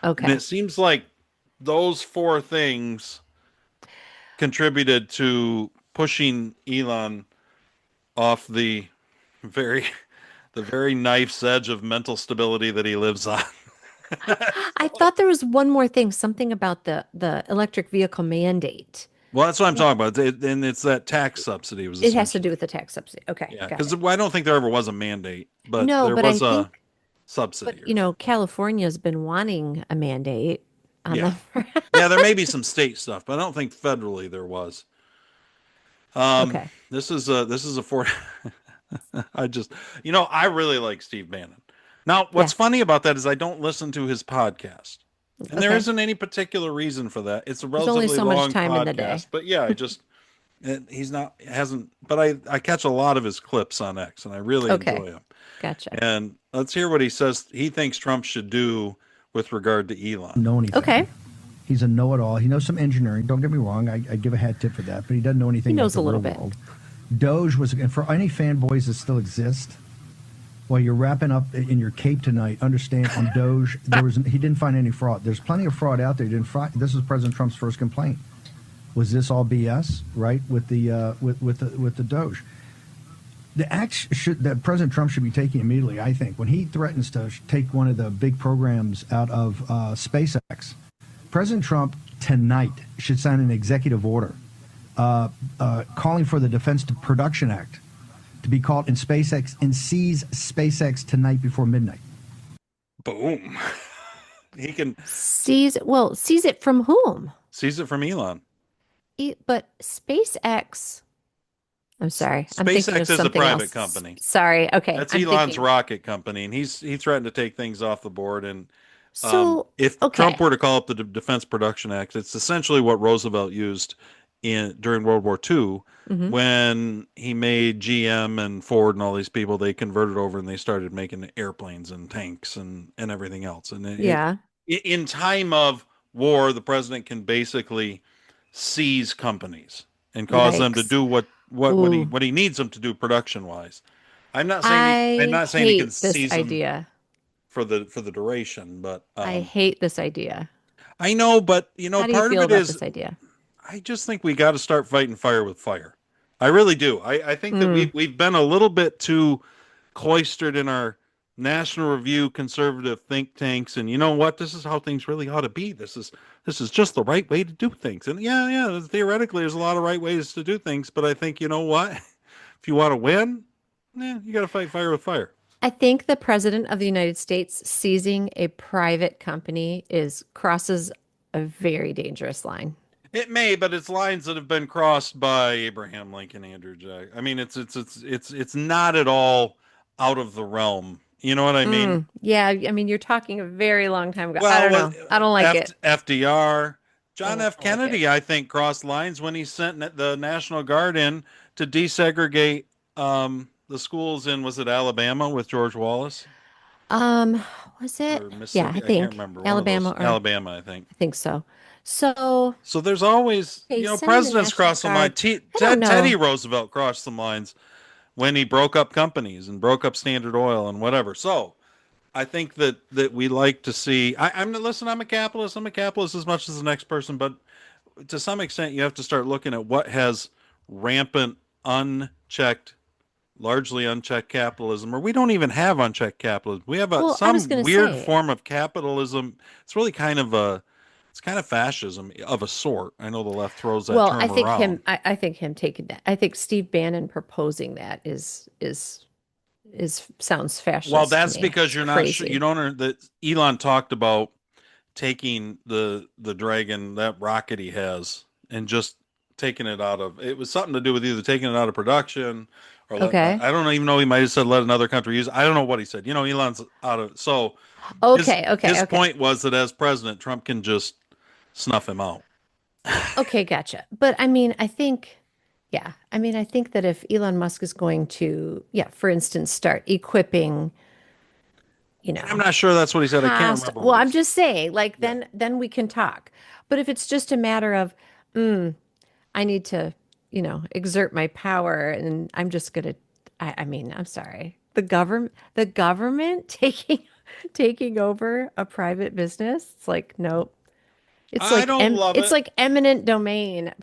And Okay. it seems like those four things contributed to pushing Elon off very the very knife's edge of mental stability that he lives on. I thought there was one more thing, something about the electric vehicle mandate. Well, that's what I'm talking about. And it's that tax subsidy was It has to do essentially. with the tax subsidy. Okay, Yeah, got because it. I don't think there ever was a mandate, but No, there but I was a think, but subsidy or you know, something. California's been wanting a mandate on Yeah. them. Yeah, there may be some state stuff, but I don't think federally there was. Um, Okay. this is a four. I just, I really like Steve Bannon. Now, what's Yeah. funny about that is I don't listen to his podcast. And there Okay. isn't any particular reason for that. It's a There's only relatively so much long time in the day. podcast, but yeah, he's not hasn't but I catch a lot of his clips on X and I really Okay. enjoy him. Gotcha. And let's hear what he says he thinks Trump should do with regard to Elon. Know anything. Okay. He's a know-it-all. He knows some engineering. Don't get me wrong. I give a hat tip for that, but he doesn't know anything He about knows the a little real bit. world. Doge was, and for any fanboys that still exist, while you're wrapping up in your cape tonight, understand on Doge, he didn't find any fraud. There's plenty of fraud out there. He didn't find. This is President Trump's first complaint. Was this all BS? Right with the with the Doge. The act that President Trump should be taking immediately, I think, when he threatens to take one of the big programs out of SpaceX, President Trump tonight should sign an executive order calling for the Defense Production Act to be called in SpaceX and seize SpaceX tonight before midnight. Boom. He can Seize it from whom? seize it from Elon. But SpaceX, I'm sorry. I'm thinking of SpaceX is a something private else. company. Sorry. Okay. That's I'm Elon's thinking. rocket company, and he threatened to take things off the board. And So, if Trump okay. were to call up the Defense Production Act, it's essentially what Roosevelt used during World War II Hmm. when he made GM and Ford and all these people. They converted over and they started making airplanes and tanks and everything else. And Yeah. in time of war, the president can basically seize companies and cause them to Yikes. do Ooh. what he needs them to do production wise. I'm I not saying he can hate this seize them idea. for the duration, but I hate this idea. I know, but How do you part of feel it about is this idea? I just think we got to start fighting fire with fire. I really do. I think that Mm, we've been a little bit too cloistered in our National Review conservative think tanks, and you know what? This is how things really ought to be. This is just the right way to do things. And yeah, theoretically, there's a lot of right ways to do things, but I think you know what? If you want to win, you got to fight fire with fire. I think the president of the United States seizing a private company crosses a very dangerous line. It may, but it's lines that have been crossed by Abraham Lincoln, Andrew Jack. I mean, it's not at all out of the realm. You know what I mean? Yeah, I mean, you're talking a very long time ago. I Well, don't know. I don't like it. FDR, John F. I don't like it. Kennedy, I think, crossed lines when he sent the National Guard in to desegregate the schools in, was it Alabama with George Wallace Um, was it? or Yeah, I Mississippi? I can't think remember. One of Alabama those. or Alabama, I think. I think so. So, So there's always, okay, sending the presidents National cross some line. Guard. I don't Teddy know. Roosevelt crossed some lines when he broke up companies and broke up Standard Oil and whatever. So I think that we like to see. Listen. I'm a capitalist. I'm a capitalist as much as the next person, but to some extent, you have to start looking at what has rampant, unchecked, largely unchecked capitalism, or we don't even have unchecked capitalism. We have Well, I was some going to weird say, form of capitalism. It's really it's kind of fascism of a sort. I know the left throws that well, term around. I think him taking that. I think Steve Bannon proposing that is sounds Well, fascist to that's me. because It's you're not sure. You crazy. don't know that Elon talked about taking the Dragon, that rocket he has, and just taking it out of. It was something to do with either taking it out of production or Okay. I don't even know. He might have said let another country use it. I don't know what he said. Elon's out of. So Okay, okay, his okay. point was that as president, Trump can just snuff him out. Okay, gotcha. But I mean, yeah, I mean, I think that if Elon Musk is going to, yeah, for instance, start equipping, you And I'm know, not sure that's what he said. I can't past, remember well, what he I'm said. just saying, like, Yeah. then we can talk. But if it's just a matter of, mm, I need to, exert my power and I'm just gonna, I mean, I'm sorry. The government taking over a private business. It's like, nope. I don't love It's it. like eminent domain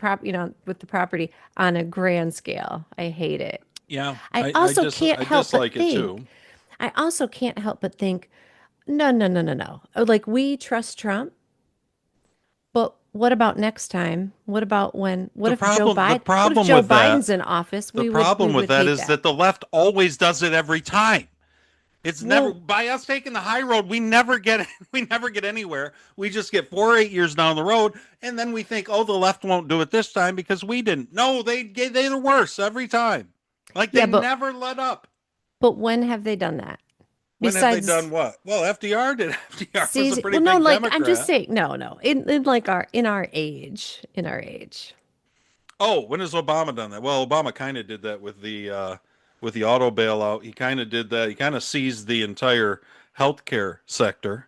with the property on a grand scale. I hate it. Yeah, I also I can't help but dislike it think, too. I also can't help but think, no, no, no, no, no. Like we trust Trump, but what about next time? What if The What if problem Joe with that, Biden's in office? the We problem with would that hate is that. that the left always does it every time. It's never Well, by us taking the high road. We never get we never get anywhere. We just get 4 or 8 years down the road, and then we think, oh, the left won't do it this time because we didn't. No, they're worse every time. Like they yeah, never let up. but when have they done that? When have they done Besides what? Well, FDR did. FDR was a seizing, pretty well, no, big like I'm just Democrat. saying, no, no, in like in our age. Oh, when has Obama done that? Well, Obama kind of did that with the auto bailout. He kind of did that. He kind of seized the entire healthcare sector.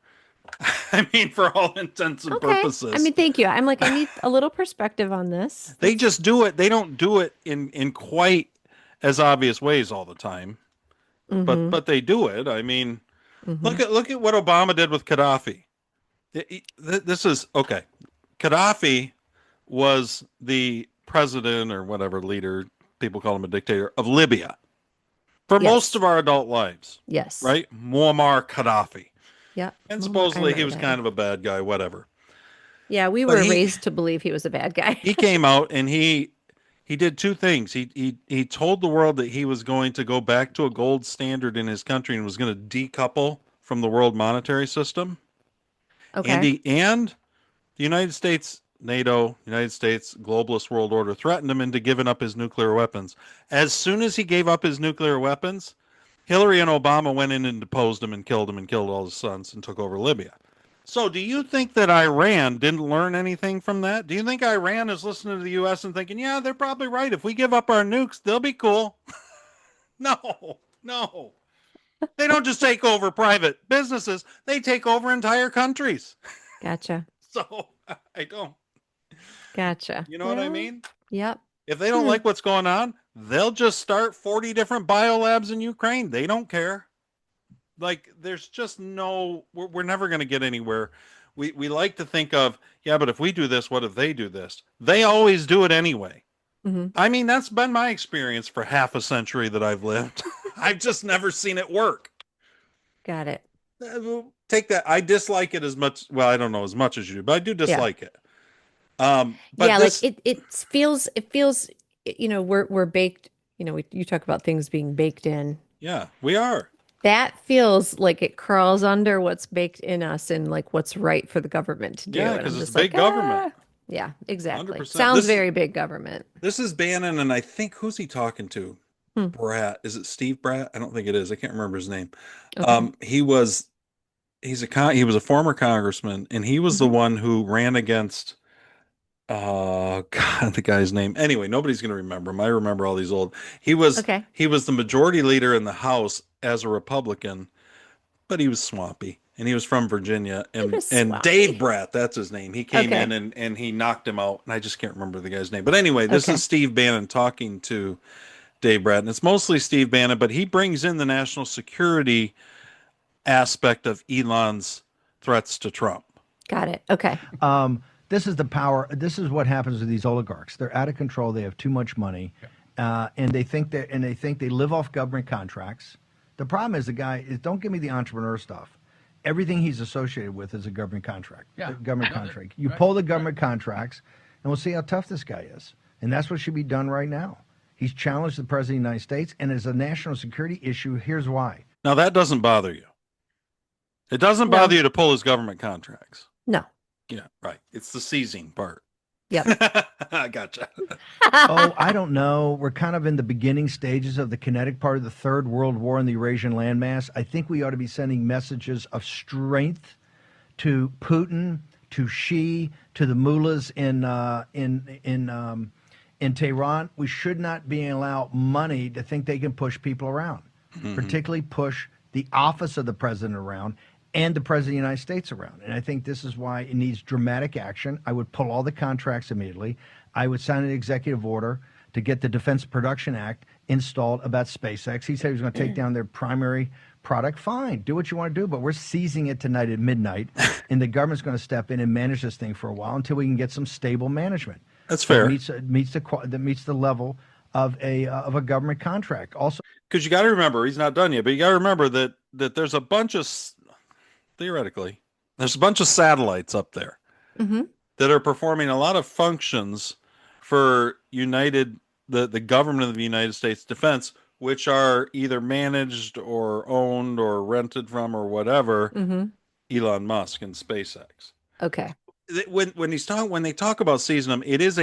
I mean, for all intents and Okay. I purposes, mean, thank you. I'm like, I need a little perspective on this. they That's just do it. They don't do it in quite as obvious ways all the time, mm-hmm. but they do it. I mean, Mm-hmm. look at what Obama did with Gaddafi. This is okay. Gaddafi was the president or whatever leader, people call him a dictator, of Libya for most Yes. of our adult lives, Yes. right? Muammar Gaddafi. Yep. And I supposedly he remember was that kind one. of a bad guy, whatever. Yeah, we But were raised to believe he was a bad guy. he came out and he did two things. He told the world that he was going to go back to a gold standard in his country and was going to decouple from the world monetary system. Okay. And the United States, NATO, United States, globalist world order threatened him into giving up his nuclear weapons. As soon as he gave up his nuclear weapons, Hillary and Obama went in and deposed him and killed all his sons and took over Libya. So, do you think that Iran didn't learn anything from that? Do you think Iran is listening to the U.S. and thinking, yeah, they're probably right. If we give up our nukes, they'll be cool? No, no. They don't just take over private businesses, they take over entire countries. Gotcha. So, I don't. Gotcha. You know what I Well, mean? yep. If they don't Hmm. like what's going on, they'll just start 40 different biolabs in Ukraine. They don't care. Like, there's just no, we're never going to get anywhere. We like to think of, yeah, but if we do this, what if they do this? They always do it anyway. Hmm. I mean, that's been my experience for half a century that I've lived. I've just never seen it work. Got it. Take that. I dislike it as much. Well, I don't know as much as you do, but I do Yeah. dislike it. But Yeah, like this, it feels, we're baked, you talk about things being baked in. yeah, we are. That feels like it crawls under what's baked in us and like what's right for the government to do. Yeah, And because I'm it's just like, big government. yeah, exactly. 100%. Sounds very big government. This is Bannon, and I think who's he talking to? Hmm. Bratt. Is it Steve Bratt? I don't think it is. I can't remember his name. Okay. He was he was a former congressman, and he was the Hmm. one who ran against God, the guy's name. Anyway, nobody's gonna remember him. I remember all these old. Okay. He was the majority leader in the House as a Republican, but he was swampy. And he was from Virginia, He was and Dave swampy. Bratt, that's his name. He came in Okay. and he knocked him out, and I just can't remember the guy's name. But anyway, this Okay. is Steve Bannon talking to Dave Bratt, and it's mostly Steve Bannon, but he brings in the national security aspect of Elon's threats to Trump. Got it. Okay. This is the power. This is what happens with these oligarchs. They're out of control. They have too much money, and they think they live off government contracts. The problem is the guy is don't give me the entrepreneur stuff. Everything he's associated with is a government contract. Yeah. A government No, contract. You right, pull the government contracts, and we'll see how tough this guy is. And that's what should be done right now. He's challenged the president of the United States, and as a national security issue, here's why. Now, that doesn't bother you. It doesn't No. bother you to pull his government contracts. No. Yeah, right. It's the seizing part. Yep. I gotcha. Oh, I don't know. We're kind of in the beginning stages of the kinetic part of the Third World War in the Eurasian landmass. I think we ought to be sending messages of strength to Putin, to Xi, to the mullahs in Tehran. We should not be allowed money to think they can push people around, particularly push the office of the president around and the president of the United States around. And I think this is why it needs dramatic action. I would pull all the contracts immediately. I would sign an executive order to get the Defense Production Act installed about SpaceX. He said he was going to take down their primary product. Fine, do what you want to do, but we're seizing it tonight at midnight, and the government's going to step in and manage this thing for a while until we can get some stable management. That's fair. That meets the level of a government contract. Also, Because you got to remember, he's not done yet, but you got to remember that there's a bunch of, theoretically, there's a bunch of satellites up there that are performing a lot of functions for the government of the United States defense, which are either managed or owned or rented from or whatever Elon Musk and SpaceX. Okay. When they talk about seizing them, it is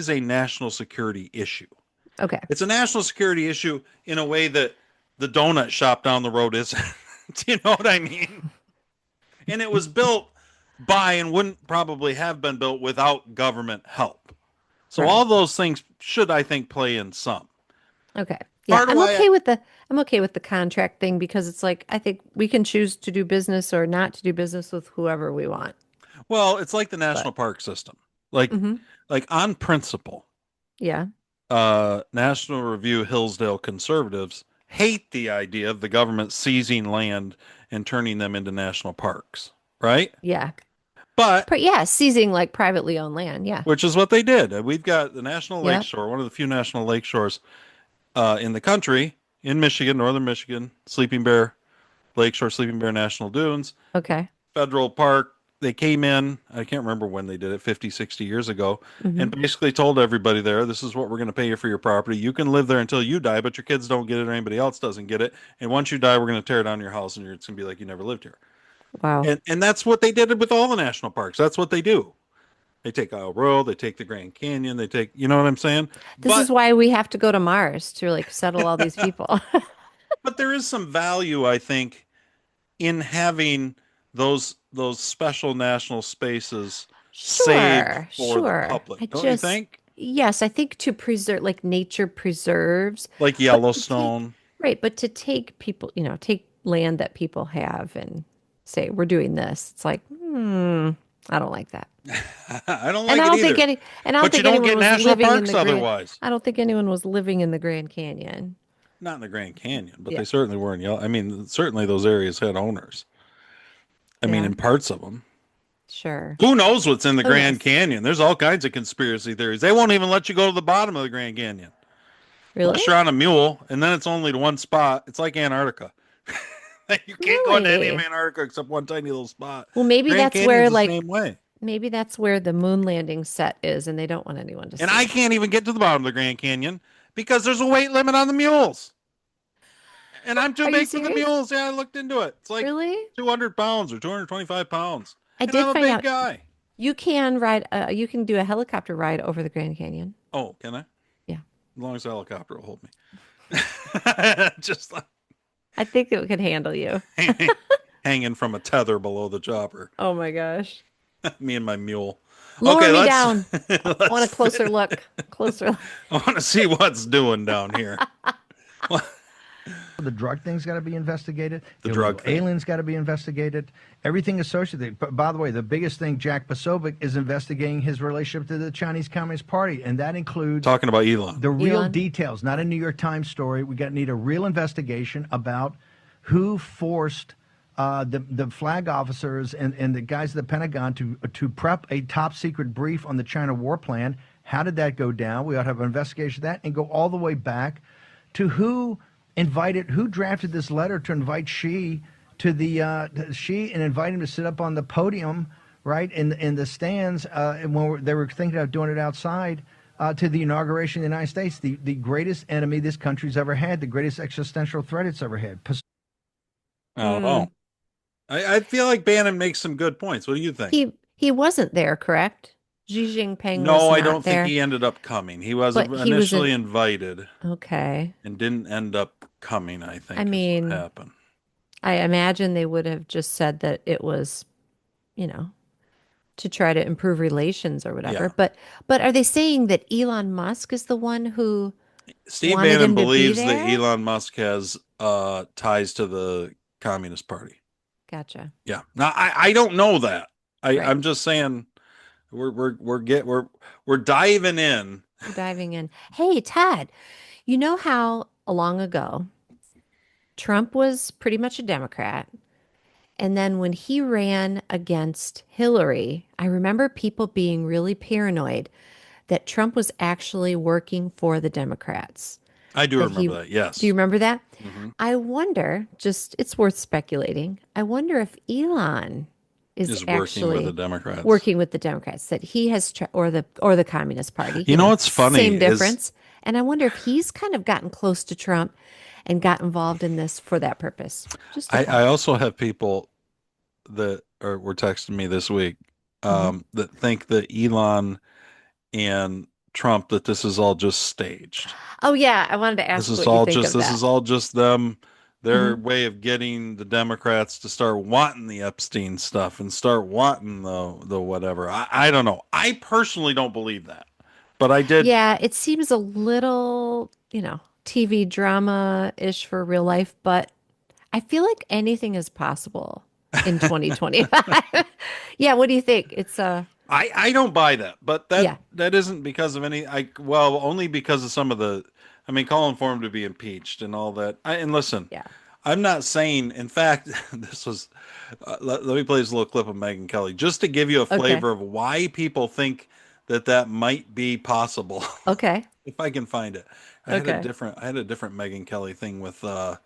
a national security issue. Okay. It's a national security issue in a way that the donut shop down the road isn't. Do you know what I mean? And it was built by and wouldn't probably have been built without government help. So all those things should, I think, play in some. Okay. Yeah, I'm okay with the contract thing because it's like I think we can choose to do business or not to do business with whoever we want. Well, it's like the national park system. Like on principle. Yeah. National Review Hillsdale conservatives hate the idea of the government seizing land and turning them into national parks, right? Yeah. But yeah, seizing like privately owned land. Yeah. which is what they did. We've got the National Lake Shore, one of the few national lake shores in the country, in Michigan, northern Michigan, Sleeping Bear Lakeshore, Sleeping Bear National Dunes. Okay. Federal park. They came in, I can't remember when they did it, 50, 60 years ago, and basically told everybody there, this is what we're going to pay you for your property. You can live there until you die, but your kids don't get it or anybody else doesn't get it. And once you die, we're going to tear down your house and it's going to be like you never lived here. Wow. And that's what they did with all the national parks. That's what they do. They take Isle Road, they take the Grand Canyon, they take, you know what I'm saying? This is why we have to go to Mars to like settle all these people. But there is some value, I think, in having those special national spaces saved for the public. Don't you think? Yes, I think to preserve, like nature preserves. Like Yellowstone. Right, but to take people, take land that people have and say, we're doing this. It's like, I don't like that. I don't like it either. But you don't get national parks otherwise. I don't think anyone was living in the Grand Canyon. Not in the Grand Canyon, but they certainly were in Yellowstone. I mean, certainly those areas had owners. I mean, in parts of them. Sure. Who knows what's in the Grand Canyon? There's all kinds of conspiracy theories. They won't even let you go to the bottom of the Grand Canyon. Really? Unless you're on a mule, and then it's only to one spot. It's like Antarctica. You can't go into any of Antarctica except one tiny little spot. Well, maybe Grand that's Canyon's where, the like, same way. maybe that's where the moon landing set is, and they don't want anyone to see. And I can't even get to the bottom of the Grand Canyon because there's a weight limit on the mules. And I'm too big for the mules. Yeah, I looked into it. It's like 200 pounds or 225 pounds. I did I'm a find big out guy. you can ride. You can do a helicopter ride over the Grand Canyon. Oh, can I? Yeah. As long as the helicopter will hold me. Just like I think it could handle you. hanging from a tether below the chopper. Oh my gosh. Me and my mule. Lower me down. I want a closer look. Closer. I want to see what's doing down here. The drug thing's got to be investigated. The drug thing. Aliens got to be investigated. Everything associated. But by the way, the biggest thing, Jack Posobiec is investigating his relationship to the Chinese Communist Party, and that includes talking about Elon. The real details, not a New York Times story. We need a real investigation about who forced the flag officers and the guys at the Pentagon to prep a top secret brief on the China war plan. How did that go down? We ought to have an investigation of that and go all the way back to who drafted this letter to invite Xi to Xi and invite him to sit up on the podium, right, in the stands when they were thinking of doing it outside to the inauguration of the United States, the greatest enemy this country's ever had, the greatest existential threat it's ever had. I don't know. I feel like Bannon makes some good points. What do you think? He wasn't there, correct? Xi Jinping No, was not I don't there. think he ended up coming. He was initially invited. Okay. And didn't end up coming, I think. I mean, what happened. I imagine they would have just said that it was, to try to improve relations or whatever. Yeah. But are they saying that Elon Musk is the one who Steve Bannon believes that Elon Musk has ties to the Communist Party. Gotcha. Yeah. Now I don't know that. I'm just saying we're diving in We're diving in. Hey, Ted, you know how long ago Trump was pretty much a Democrat? And then when he ran against Hillary, I remember people being really paranoid that Trump was actually working for the Democrats. I do That remember he, that. do you Yes. remember that? Hmm. I wonder, just it's worth speculating. I wonder if Elon is Is working with the actually Democrats. working with the Democrats, that he has, or the Communist Party, You know what's funny same is difference. And I wonder if he's kind of gotten close to Trump and got involved in this for that purpose. Just a I thought. also have people that were texting me this week Hmm. that think that Elon and Trump, that this is all just staged. Oh yeah, I wanted to This ask is what you all think just of this is that. all just them, their Hmm. way of getting the Democrats to start wanting the Epstein stuff and start wanting the whatever. I don't know. I personally don't believe that. But I did. Yeah, it seems a little, TV drama-ish for real life, but I feel like anything is possible in 2025. Yeah, what do you think? I don't buy that, but that Yeah, that isn't because of any. Only because of some of the. I mean, calling for him to be impeached and all that. And listen, yeah. I'm not saying. In fact, this was. Let me play this little clip of Megyn Kelly just to give you a Okay. flavor of why people think that that might be possible. Okay. If I can find it, Okay. I had a different Megyn Kelly thing with oh,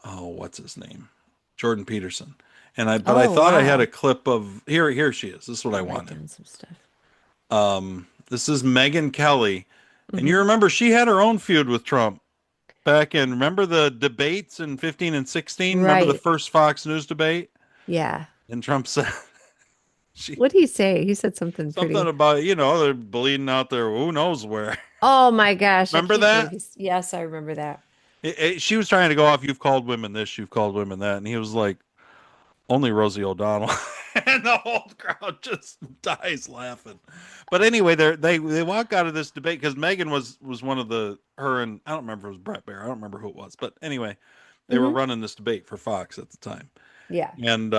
what's his name, Jordan Peterson, but I Oh, thought I had a wow. clip of here she is. This is what I I'll write wanted. down some stuff. This is Megyn Kelly. And you Hmm. remember she had her own feud with Trump back in, remember the debates in 15 and 16? Remember the Right. first Fox News debate? Yeah. And Trump said she What did he say? He said something something pretty. about, they're bleeding out there, who knows where. Oh my gosh, I Remember can't believe that? he's. Yes, I remember that. She was trying to go off, you've called women this, you've called women that. And he was like, only Rosie O'Donnell. And the whole crowd just dies laughing. But anyway, they walk out of this debate because Megan was one of her and I don't remember if it was Brett Baer. I don't remember who it was. But anyway, they were Hmm. running this debate for Fox at the time. Yeah. And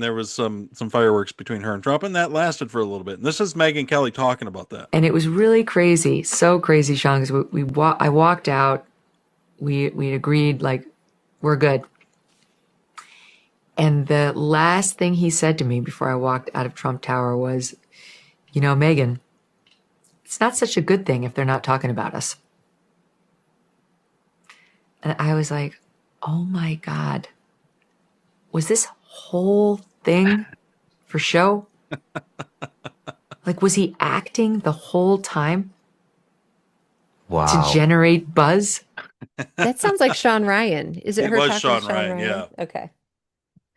there was some fireworks between her and Trump, and that lasted for a little bit. And this is Megyn Kelly talking about that. And it was really crazy, so crazy, Sean. Because I walked out. We agreed like we're good. And the last thing he said to me before I walked out of Trump Tower was, Megan, it's not such a good thing if they're not talking about us. And I was like, oh my God, was this whole thing for show? Like, was he acting the whole time to Wow. generate buzz? That sounds like Sean Ryan. Is it It her was talking to Sean Sean Ryan, Ryan? yeah. Okay.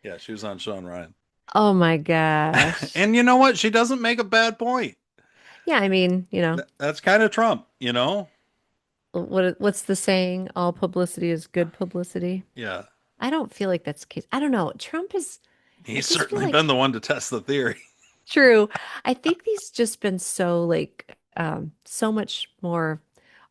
Yeah, she was on Sean Ryan. Oh my gosh. And you know what? She doesn't make a bad point. Yeah, I mean, That's kind of Trump. what's the saying? All publicity is good publicity. Yeah. I don't feel like that's the case. I don't know. Trump is, I He's just feel certainly been like the one to test the theory. true. I think he's just been so so much more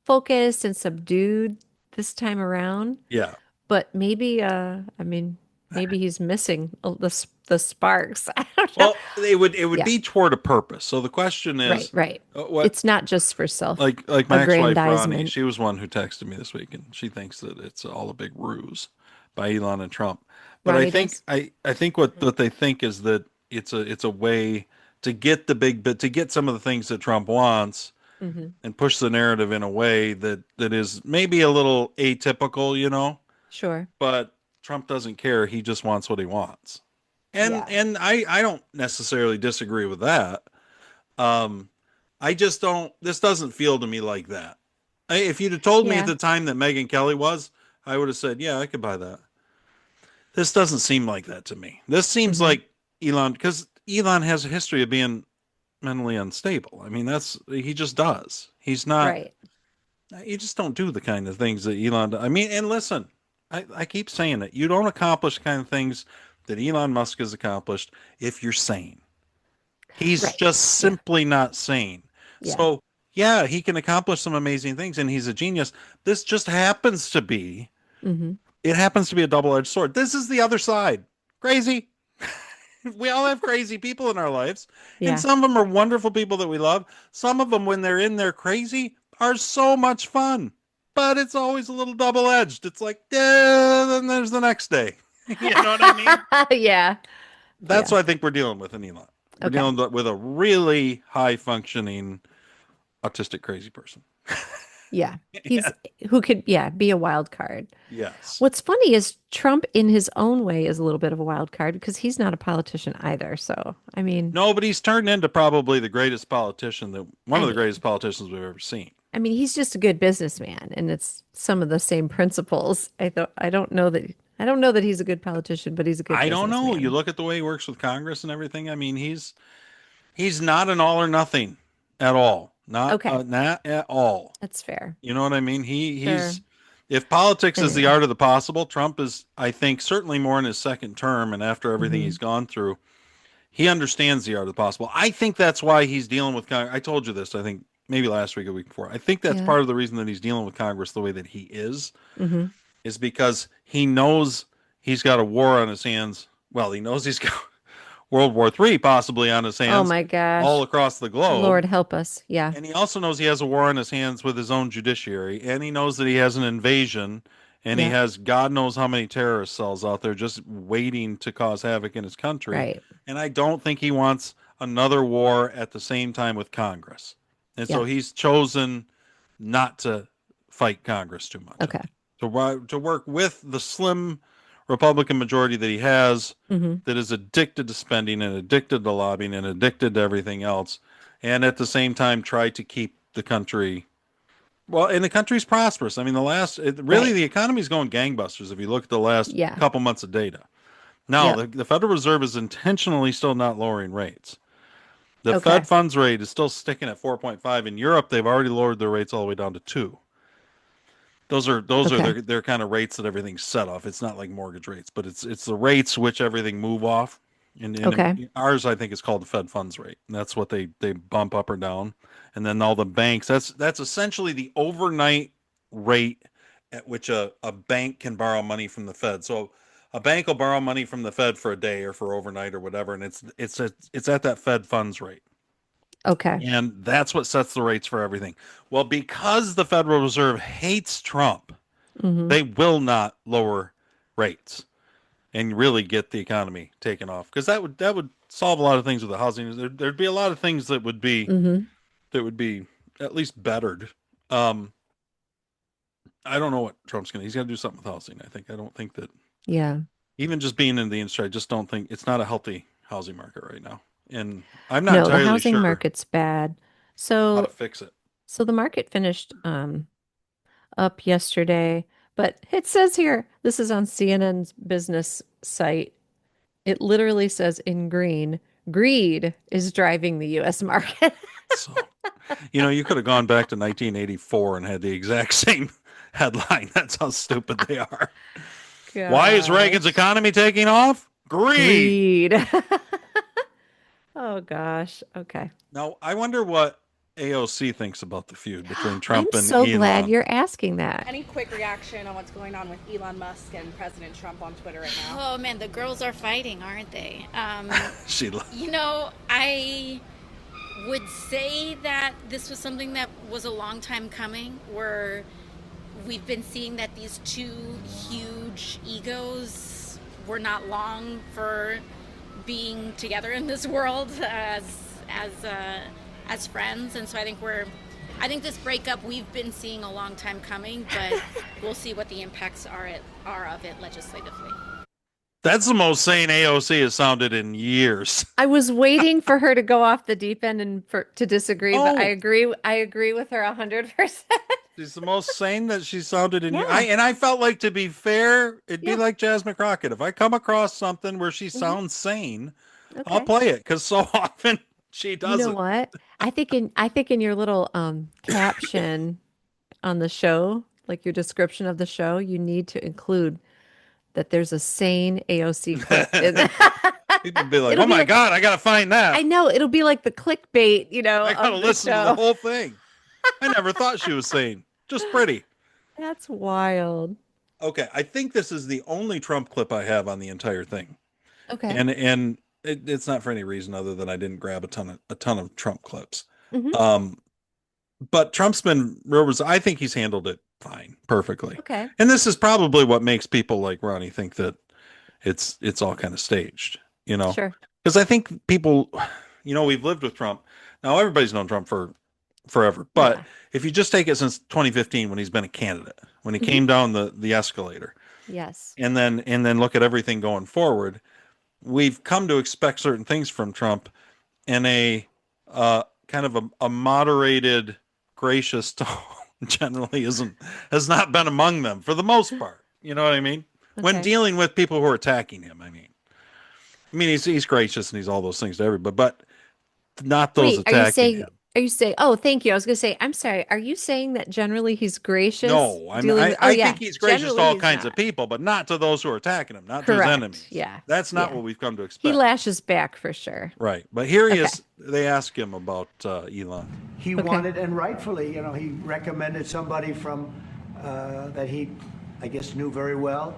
focused and subdued this time around. Yeah. But maybe I mean, maybe he's missing the sparks. I don't know. Well, it would Yeah, be toward a purpose. So the question right, is, right. what It's not just for self like my ex-wife Ronnie, aggrandizement. she was one who texted me this week, and she thinks that it's all a big ruse by Elon and Trump. But I Ronnie think does. I think what they think is that it's a way to get the big bit to get some of the things that Trump wants Hmm. and push the narrative in a way that is maybe a little atypical. Sure. But Trump doesn't care. He just wants what he wants. And Yeah. and I don't necessarily disagree with that. Um, I just don't. This doesn't feel to me like that. If you'd have told me at Yeah. the time that Megyn Kelly was, I would have said, yeah, I could buy that. This doesn't seem like that to me. This seems Hmm. like Elon, because Elon has a history of being mentally unstable. I mean, he just does. He's not. Right. You just don't do the kind of things that Elon does. I mean, and listen, I keep saying it. You don't accomplish the kind of things that Elon Musk has accomplished if you're sane. He's Right. just Yeah. simply not sane. Yeah. So, yeah, he can accomplish some amazing things and he's a genius. This just happens to be, Hmm. it happens to be a double-edged sword. This is the other side. Crazy. We all have crazy people in our lives, and Yeah. some of them are wonderful people that we love. Some of them, when they're in there crazy, are so much fun, but it's always a little double edged. It's like, then there's the next day. You know what I mean? Yeah. That's Yeah. what I think we're dealing with in Elon. We're Okay. dealing with a really high functioning autistic crazy person. Yeah. Yeah. He's who could, yeah, be a wild card. Yes. What's funny is Trump, in his own way, is a little bit of a wild card because he's not a politician either. So, I mean, No, but he's turned into probably the greatest politician that one I of the mean, greatest politicians we've ever seen. he's just a good businessman, and it's some of the same principles. I don't know that he's a good politician, but he's a good I don't know. You businessman. look at the way he works with Congress and everything. I mean, he's not an all or nothing at all. Okay, Not at all. that's fair. You know what I mean? Sure. He's if politics is the Anyway, art of the possible, Trump is, I think, certainly more in his second term and after everything hmm he's gone through, he understands the art of the possible. I think that's why he's dealing with Congress. I told you this, I think maybe last week or week before. I think that's yeah, part of the reason that he's dealing with Congress the way that he hmm is because he knows he's got a war on his hands. Well, he knows he's got World War III possibly on his Oh hands my all gosh, across the globe. Lord help us. Yeah, And he also knows he has a war on his hands with his own judiciary. And he knows that he has an invasion and he yeah, has God knows how many terrorist cells out there just waiting to cause havoc in his country. right. And I don't think he wants another war at the same time with Congress. And Yeah. so he's chosen not to fight Congress too much. Okay. To work with the slim Republican majority that he has hmm that is addicted to spending and addicted to lobbying and addicted to everything else, and at the same time try to keep the country well, and the country's prosperous. I mean, really Right. the economy's going gangbusters if you look at the last Yeah. couple months of data. Now, Yep. the Federal Reserve is intentionally still not lowering rates. The Okay. Fed funds rate is still sticking at 4.5. In Europe, they've already lowered their rates all the way down to 2. Those are Okay. their kind of rates that everything's set off. It's not like mortgage rates, but it's the rates which everything move off. Okay. And ours, I think, is called the Fed funds rate. And that's what they bump up or down. And then all the banks. That's essentially the overnight rate at which a bank can borrow money from the Fed. So a bank will borrow money from the Fed for a day or for overnight or whatever, and it's at that Fed funds rate. Okay. And that's what sets the rates for everything. Well, because the Federal Reserve hates Trump, hmm they will not lower rates and really get the economy taken off because that would solve a lot of things with the housing. There'd be a lot of things hmm that would be at least bettered. Um, I don't know what Trump's gonna. He's got to do something with housing. I don't think that Yeah. even just being in the industry, I just don't think it's not a healthy housing market right now. And I'm not No, the entirely housing sure market's bad. how to So, fix it. so the market finished up yesterday, but it says here, this is on CNN's business site. It literally says in green, greed is driving the US market. So, you could have gone back to 1984 and had the exact same headline. That's how stupid they are. Why is Reagan's Gosh. economy taking off? Greed. Greed. Oh gosh. Okay. Now, I wonder what AOC thinks about the feud between I'm Trump and so glad Elon. you're asking that. Any quick reaction on what's going on with Elon Musk and President Trump on Twitter right now? Oh man, the girls are fighting, aren't they? She, I would say that this was something that was a long time coming, where we've been seeing that these two huge egos were not long for being together in this world as friends, and so I think this breakup we've been seeing a long time coming, but we'll see what the impacts are of it legislatively. that's the most sane AOC has sounded in years. I was waiting for her to go off the deep end and to disagree, but I Oh. agree. I agree with her 100%. She's the most sane that she sounded in years. Yeah. And I felt like, to be fair, it'd be Yeah. like Jasmine Crockett. If I come across something where she Mhm. sounds sane, I'll Okay. play it because so often she You doesn't. know what? I think in your little caption on the show, like your description of the show, you need to include that there's a sane AOC clip in People be like, It'll "Oh be my like- God, I gotta find that. I know it'll be like the clickbait, I gotta of the listen to the show. whole thing." I never thought she was sane. Just pretty. That's wild. Okay, I think this is the only Trump clip I have on the entire thing. Okay. And it's not for any reason other than I didn't grab a ton of Trump clips. Hmm. But Trump's been I think he's handled it fine, perfectly. Okay. And this is probably what makes people like Ronnie think that it's all kind of staged, Sure. because I think people, we've lived with Trump. Now everybody's known Trump for forever, but Yeah. if you just take it since 2015 when he's been a candidate, when he Mhm. came down the escalator, Yes. and then look at everything going forward, we've come to expect certain things from Trump in a kind of a moderated, gracious tone. Generally has not been among them for the most part. You know what I mean? When Okay. dealing with people who are attacking him, I mean he's gracious and he's all those things to everybody, but not those Wait, attacking him. are you saying, oh, thank you. I was going to say, I'm sorry. Are you saying that generally he's gracious No, dealing with, oh I yeah, think he's gracious to generally all he's kinds of not. people, but not to those who are attacking him, not to his Correct. enemies. Yeah. That's not Yeah. what we've come to He expect. lashes back for sure. Right. But here he Okay. is. They ask him about Elon. He Okay. wanted, and rightfully, he recommended somebody from that he, I guess, knew very well.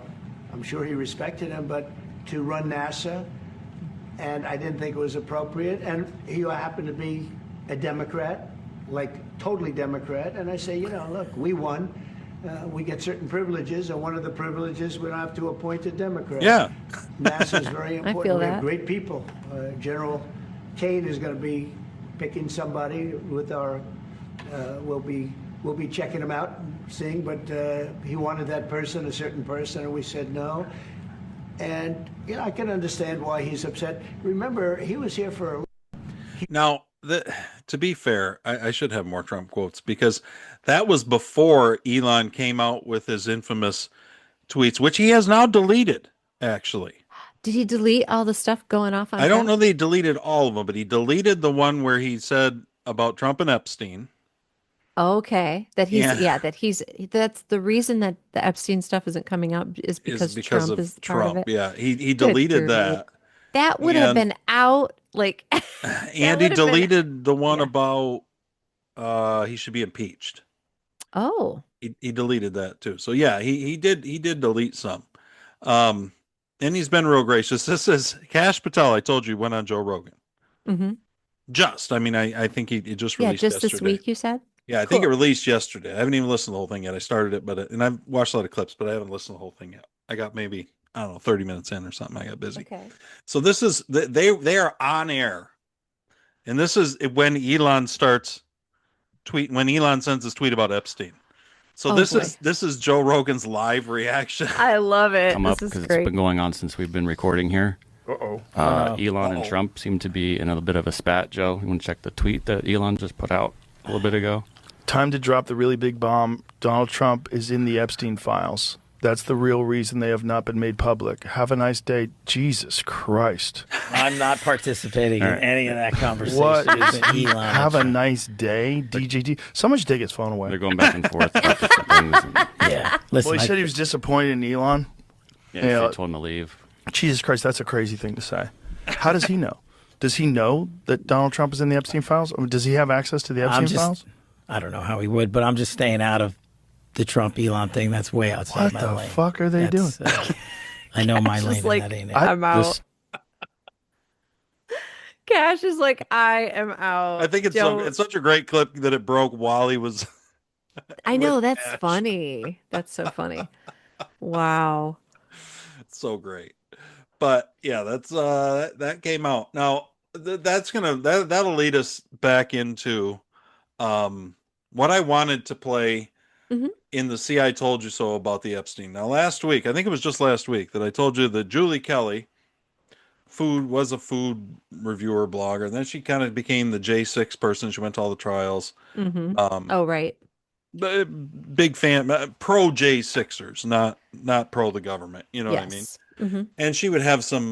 I'm sure he respected him, but to run NASA, and I didn't think it was appropriate. And he happened to be a Democrat, like totally Democrat. And I say, look, we won. We get certain privileges, and one of the privileges we don't have to appoint a Democrat. Yeah. NASA is very important. feel We have that. great people. General Kane is going to be picking somebody with our. We'll be checking him out, and seeing. But he wanted that person, a certain person, and we said no. And I can understand why he's upset. Remember, he was here for. Now, to be fair, I should have more Trump quotes because that was before Elon came out with his infamous tweets, which he has now deleted, actually. Did he delete all the stuff going off on I don't Trump? know that he deleted all of them, but he deleted the one where he said about Trump and Epstein. Okay. That he's, Yeah. that's the reason that the Epstein stuff isn't coming out is Is because because Trump of is part of Trump. it. Yeah, he Good deleted grief. that. That would have And- been out like And that he would have been- deleted the one yeah. about he should be impeached. Oh, He deleted that too. So yeah, he did delete some. And he's been real gracious. This is Kash Patel. I told you went on Joe Rogan. mm-hmm. I think he just Yeah, released just this yesterday. week you said? Yeah, I think it Cool. released yesterday. I haven't even listened to the whole thing yet. I started it, and I've watched a lot of clips, but I haven't listened to the whole thing yet. I got maybe, I don't know, 30 minutes in or something. I got busy. Okay. So this is they are on air, and this is when Elon starts when Elon sends his tweet about Epstein. So Oh, this boy. is Joe Rogan's live reaction. I love it. Come up This is because it's great. been going on since we've been recording here. Elon and Uh-oh. Trump seem to be in a bit of a spat, Joe. You want to check the tweet that Elon just put out a little bit ago? Time to drop the really big bomb. Donald Trump is in the Epstein files. That's the real reason they have not been made public. Have a nice day. Jesus Christ. I'm not participating in any of that conversation. What is between Elon and have a Trump. nice day, DJD. Someone should take his phone away. They're going back and forth about different things. And, Yeah. Listen, Well, he said he was disappointed in Elon. yeah, Yeah. they told him to leave. Jesus Christ, that's a crazy thing to say. How does he know? Does he know that Donald Trump is in the Epstein files? I mean, does he have access to the Epstein files? I don't know how he would, but I'm just staying out of the Trump Elon thing. That's way outside What my the lane. fuck are they doing? I know my Just lane, like, and that ain't it. I'm out. This- Cash is like, I am out. I think Don't- it's such a great clip that it broke while he was. I know, with that's Cash. funny. That's so funny. Wow. It's so great. But yeah, that's that came out. Now that'll lead us back into what I wanted to play Mhm. in the See I Told You So about the Epstein. Now last week, I think it was just last week that I told you that Julie Kelly was a food reviewer blogger, and then she kind of became the J6 person. She went to all the trials. Hmm. Um Oh, right. big fan, pro J6ers, not pro the government, you know what I mean? Yes. Hmm. And she would have some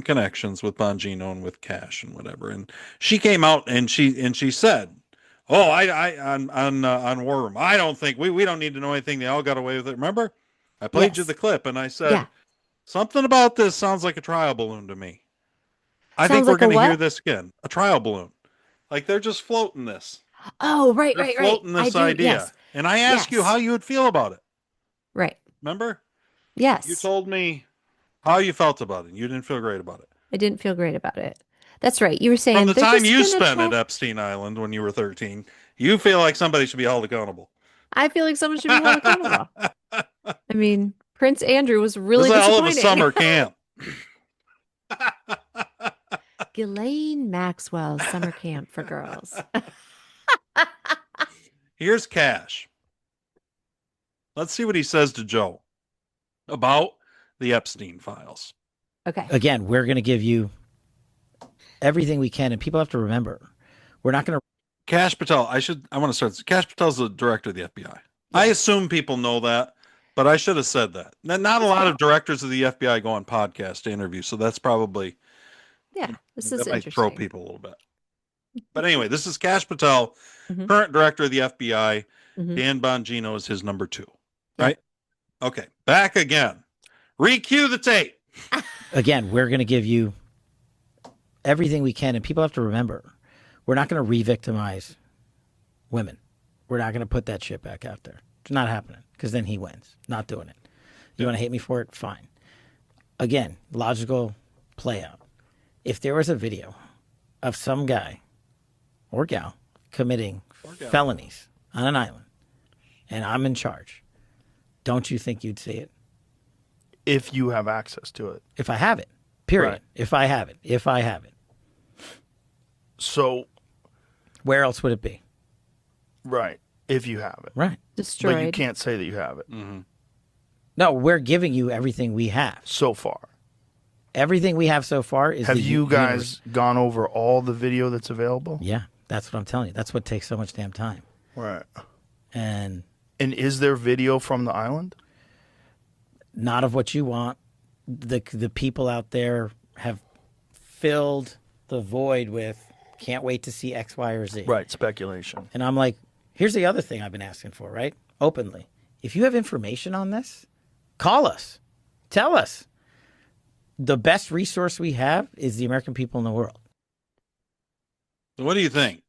connections with Bongino and with Cash and whatever. And she came out and she said, "Oh, I on War Room, I don't think we don't need to know anything. They all got away with it." Remember, I played you Yes. the clip, and I said Yeah. something about this sounds like a trial balloon to me. I think Sounds we're like a going to hear what? this again, a trial balloon. Like they're just floating this. Oh, right, They're right, right. floating I this do. idea. Yes. And I asked you Yes. how you would feel about it. Right. Remember? Yes. You told me how you felt about it. You didn't feel great about it. I didn't feel great about it. That's right. You were From saying the they're time just you going to spent at track. Epstein Island when you were 13, you feel like somebody should be held accountable. I feel like someone should be held accountable. I mean, Prince Andrew was This really is a hell of a disappointing. summer camp. Ghislaine Maxwell's summer camp for girls. Here's Cash. Let's see what he says to Joe about the Epstein files. Okay. Again, we're going to give you everything we can, and people have to remember, we're not going to. Cash Patel. I want to start. Cash Patel's the director of the FBI. Yeah. I assume people know that, but I should have said that. Not a lot of directors of the FBI go on podcasts to interview, so that's probably this that is might interesting. throw people a little bit. But anyway, this is Cash Patel, current director of the FBI. Dan Bongino is his number 2. Right? Okay. Back again. Recue the tape. Again, we're going to give you everything we can, and people have to remember, we're not going to re-victimize women. We're not going to put that shit back out there. It's not happening, because then he wins. Not doing it. You want to hate me for it? Fine. Again, logical play out. If there was a video of some guy or gal committing felonies on an island, and I'm in charge, don't you think you'd see it? If you have access to it. If I have it. Period. Right. If I have it. So where else would it be? Right. If you have it. Right. Destroyed. But you can't say that you have it. No, we're giving you everything we have. So far. Everything we have so far is. Have you guys gone over all the video that's available? Yeah, that's what I'm telling you. That's what takes so much damn time. Right. And is there video from the island? Not of what you want. The people out there have filled the void with can't wait to see X, Y, or Z. Right, speculation. And I'm like, here's the other thing I've been asking for, right? Openly. If you have information on this, call us. Tell us. The best resource we have is the American people in the world. So what do you think?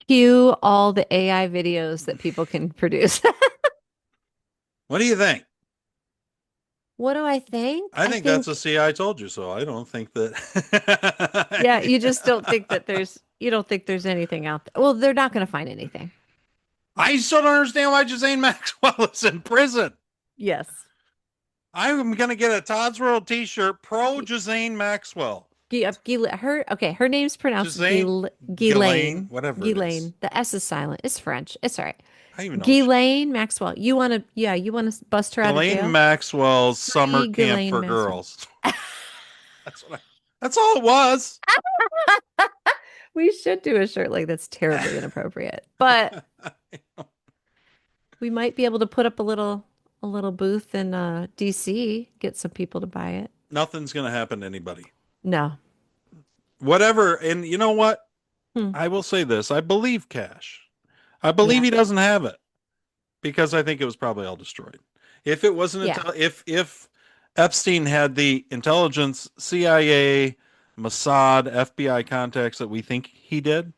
Cue all the AI videos that people can produce. What do you think? What do I think? I think that's a see, I told you so. I don't think that. Yeah, you just don't think that you don't think there's anything out there. Well, they're not going to find anything. I still don't understand why Ghislaine Maxwell is in prison. Yes. I'm going to get a Todd's World t-shirt pro Ghislaine Maxwell. Her name's pronounced Ghislaine, whatever it is. Ghislaine. The S is silent. It's French. It's all right. I even know. Ghislaine Maxwell. You want to bust her out of jail? Ghislaine Maxwell's summer camp Ghislaine for Maxwell. girls. That's all it was. We should do a shirt like that's terribly inappropriate. But we might be able to put up a little booth in DC, get some people to buy it. Nothing's going to happen to anybody. No. Whatever. And you know what? I will say this. I believe Cash. I believe he doesn't have it because I think it was probably all destroyed. If it wasn't, if Epstein had the intelligence, CIA, Mossad, FBI contacts that we think he did,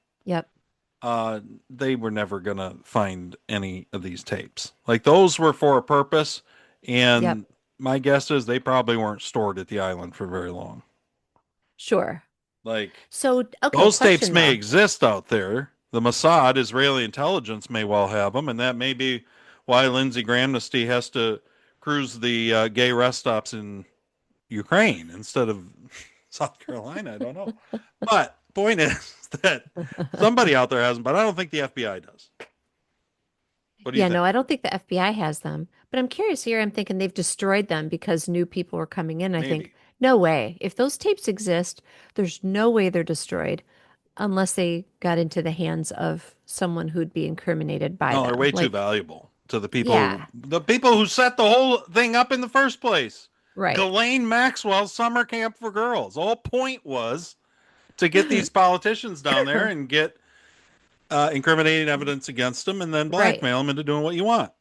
they were never going to find any of these tapes. Like those were for a purpose. And my guess is they probably weren't stored at the island for very long. Sure. Like, so those tapes may exist out there. The Mossad, Israeli intelligence, may well have them, and that may be why Lindsey Grahamnesty has to cruise the gay rest stops in Ukraine instead of South Carolina. I don't know. But point is that somebody out there has them, but I don't think the FBI does. What do you think? No, I don't think the FBI has them. But I'm curious here. I'm thinking they've destroyed them because new people were coming in. I think, no way. If those tapes exist, there's no way they're destroyed unless they got into the hands of someone who'd be incriminated by them. No, they're way too valuable to the people. The people who set the whole thing up in the first place. Right. Ghislaine Maxwell's summer camp for girls. The whole point was to get these politicians down there and get incriminating evidence against them and then blackmail them into doing what you want.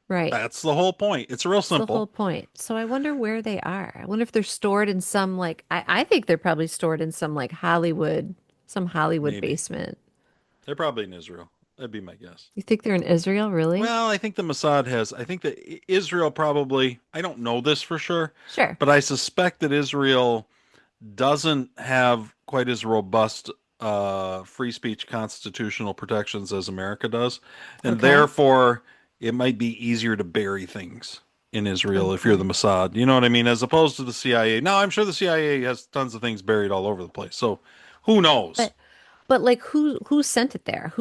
Right. That's the whole point. It's real simple. That's the whole point. So I wonder where they are. I wonder if they're stored in some I think they're probably stored in some Hollywood basement. They're probably in Israel. That'd be my guess. You think they're in Israel, really? Well, I think the Mossad I think that Israel probably, I don't know this for sure. Sure. But I suspect that Israel doesn't have quite as robust free speech constitutional protections as America does, and Okay. therefore it might be easier to bury things in Israel if you're the Okay. Mossad. You know what I mean? As opposed to the CIA. Now, I'm sure the CIA has tons of things buried all over the place. So who knows? But like who sent it there?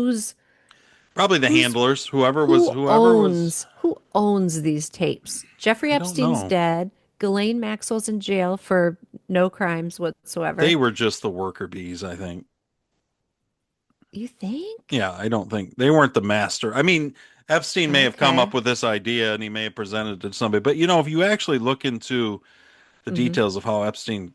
Probably the Who's handlers, whoever was. who owns these tapes? Jeffrey I don't Epstein's know. dead. Ghislaine Maxwell's in jail for no crimes whatsoever. They were just the worker bees, I think. You think? Yeah, I don't think they weren't the master. I mean, Epstein may have come Okay. up with this idea and he may have presented it to somebody, but if you actually look into the Hmm. details of how Epstein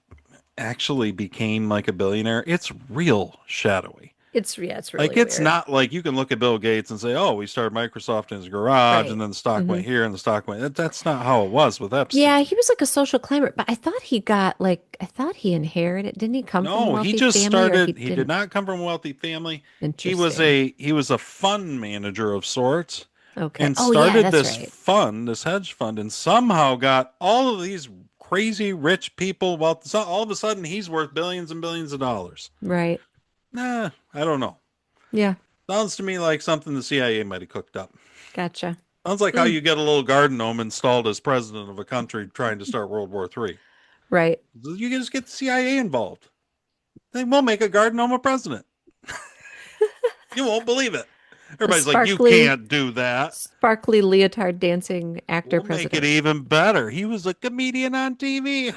actually became like a billionaire, it's real shadowy. It's Like really it's weird. not like you can look at Bill Gates and say, "Oh, we started Microsoft in his garage, and Right. then the stock Hmm. went here, and the stock went." That's not how it was with Yeah, Epstein. he was like a social climber, but I thought he inherited. Didn't he come from a No, he wealthy just family or he started. He did didn't? not come from a wealthy family. Interesting. He was a fund manager of sorts, Okay. and Oh yeah, started that's this right. fund, this hedge fund, and somehow got all of these crazy rich people. Well, so all of a sudden, he's worth billions and billions of dollars. Right. Nah, I don't know. Yeah. Sounds to me like something the CIA might have cooked up. Gotcha. Sounds like how Mm, you get a little garden gnome installed as president of a country trying to start World War III. right. You can just get the CIA involved. Then we'll make a garden gnome a president. You won't believe it. A Everybody's like, you can't do that. sparkly leotard dancing actor We'll make it president. even better. He was a comedian on TV.